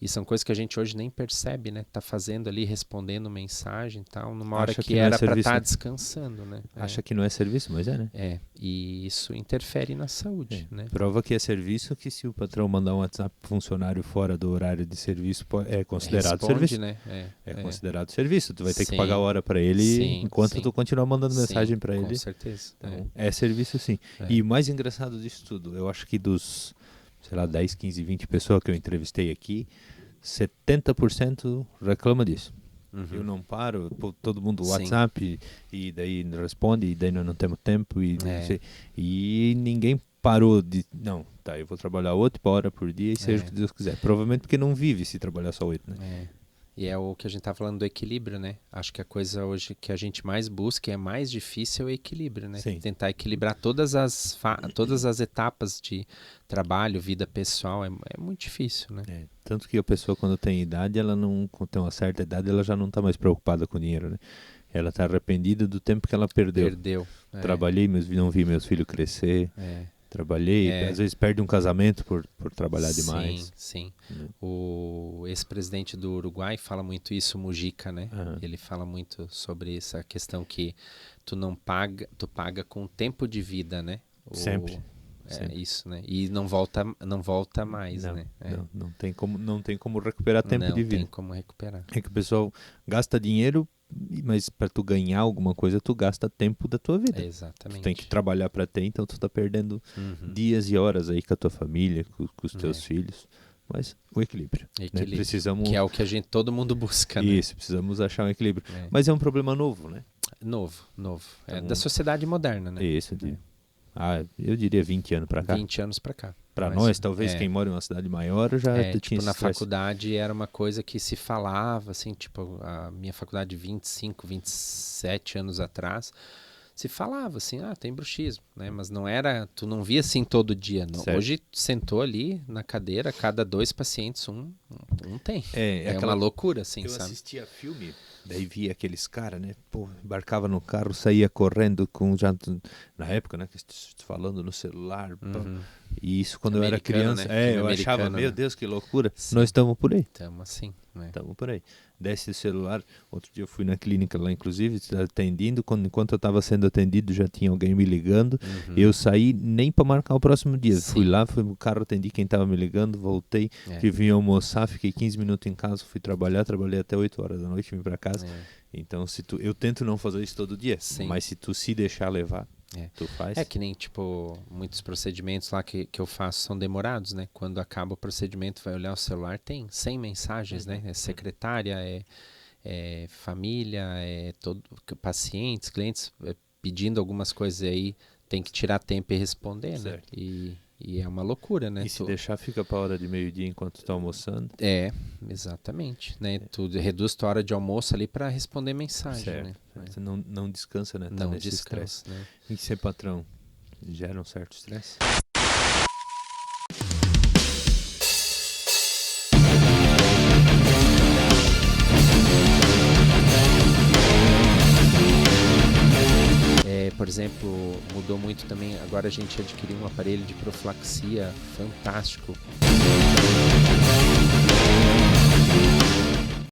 E são coisas que a gente hoje nem percebe, né? Tá fazendo ali, respondendo mensagem e tal, numa hora que era para estar descansando, né?
Acha que não é serviço, mas é, né?
E isso interfere na saúde, né?
Prova que é serviço que se o patrão mandar um WhatsApp pro funcionário fora do horário de serviço, é considerado serviço.
Né?
É considerado serviço. Tu vai ter que pagar a hora para ele enquanto tu continuar mandando mensagem para ele.
Com certeza.
Então, é serviço sim. E o mais engraçado disso tudo, eu acho que dos, sei lá, 10, 15, 20 pessoas que eu entrevistei aqui, 70% reclama disso. Eu não paro, todo mundo WhatsApp e daí responde, e daí nós não temos tempo e ninguém parou de, não, tá, eu vou trabalhar 8 horas por dia e seja o que Deus quiser. Provavelmente porque não vive se trabalhar só 8, né?
E é o que a gente tá falando do equilíbrio, né? Acho que a coisa hoje que a gente mais busca e é mais difícil é o equilíbrio, né?
Sim.
Tentar equilibrar todas as etapas de trabalho, vida pessoal, é muito difícil, né?
Tanto que a pessoa quando tem idade, quando tem uma certa idade, ela já não tá mais preocupada com dinheiro, né? Ela tá arrependida do tempo que ela perdeu. Trabalhei, não vi meus filhos crescer. Trabalhei, às vezes perde um casamento por trabalhar demais.
Sim. O ex-presidente do Uruguai fala muito isso, Mujica, né? Ele fala muito sobre essa questão que tu paga com tempo de vida, né?
Sempre.
Isso, né? E não volta mais, né?
Não tem como recuperar tempo de vida.
Não tem como recuperar.
É que o pessoal gasta dinheiro, mas para tu ganhar alguma coisa, tu gasta tempo da tua vida.
Exatamente.
Tu tem que trabalhar para ter, então tu tá perdendo dias e horas aí com a tua família, com os teus filhos. Mas o equilíbrio. Né? Precisamos...
Que é o que todo mundo busca, né?
Isso, precisamos achar um equilíbrio. Mas é um problema novo, né?
Novo. É da sociedade moderna, né?
Isso, eu diria 20 anos para cá.
20 anos para cá.
Para nós, talvez quem mora em uma cidade maior já tinha
na faculdade era uma coisa que se falava, assim, tipo, a minha faculdade de 25, 27 anos atrás, se falava assim, tem bruxismo, né? Mas não era, tu não via assim todo dia. Não. Hoje sentou ali na cadeira, cada 2 pacientes, um tem. É uma loucura, assim, sabe?
Eu assistia filme, daí via aqueles caras, né? Pô, embarcava no carro, saía correndo com já na época, né? Que falando no celular, E isso quando eu era
Americano,
criança,
né?
eu achava,
Americano,
meu
né?
Deus, que loucura.
Sim.
Nós estamos por aí.
Estamos assim, né?
Estamos por aí. Desce o celular. Outro dia eu fui na clínica lá, inclusive, atendendo. Enquanto eu estava sendo atendido, já tinha alguém me ligando. Eu saí nem para marcar o próximo dia.
Sim.
Fui lá, fui no carro, atendi quem estava me ligando, voltei, vim almoçar, fiquei 15 minutos em casa, fui trabalhar, trabalhei até 8 horas da noite, vim para casa. Então, eu tento não fazer isso todo dia, mas se tu se deixar levar, tu faz.
É que nem, tipo, muitos procedimentos lá que eu faço são demorados, né? Quando acaba o procedimento, vai olhar o celular, tem 100 mensagens, né? É secretária, é família, pacientes, clientes pedindo algumas coisas aí, tem que tirar tempo e responder, né? E é uma loucura, né?
E se deixar, fica para a hora de meio-dia enquanto tu tá almoçando.
Exatamente, né? Tu reduz tua hora de almoço ali para responder mensagem, né?
Você não descansa, né? Tá
não
nesse
descansa,
estresse.
né?
E ser patrão gera um certo estresse?
Por exemplo, mudou muito também, agora a gente adquiriu um aparelho de profilaxia fantástico.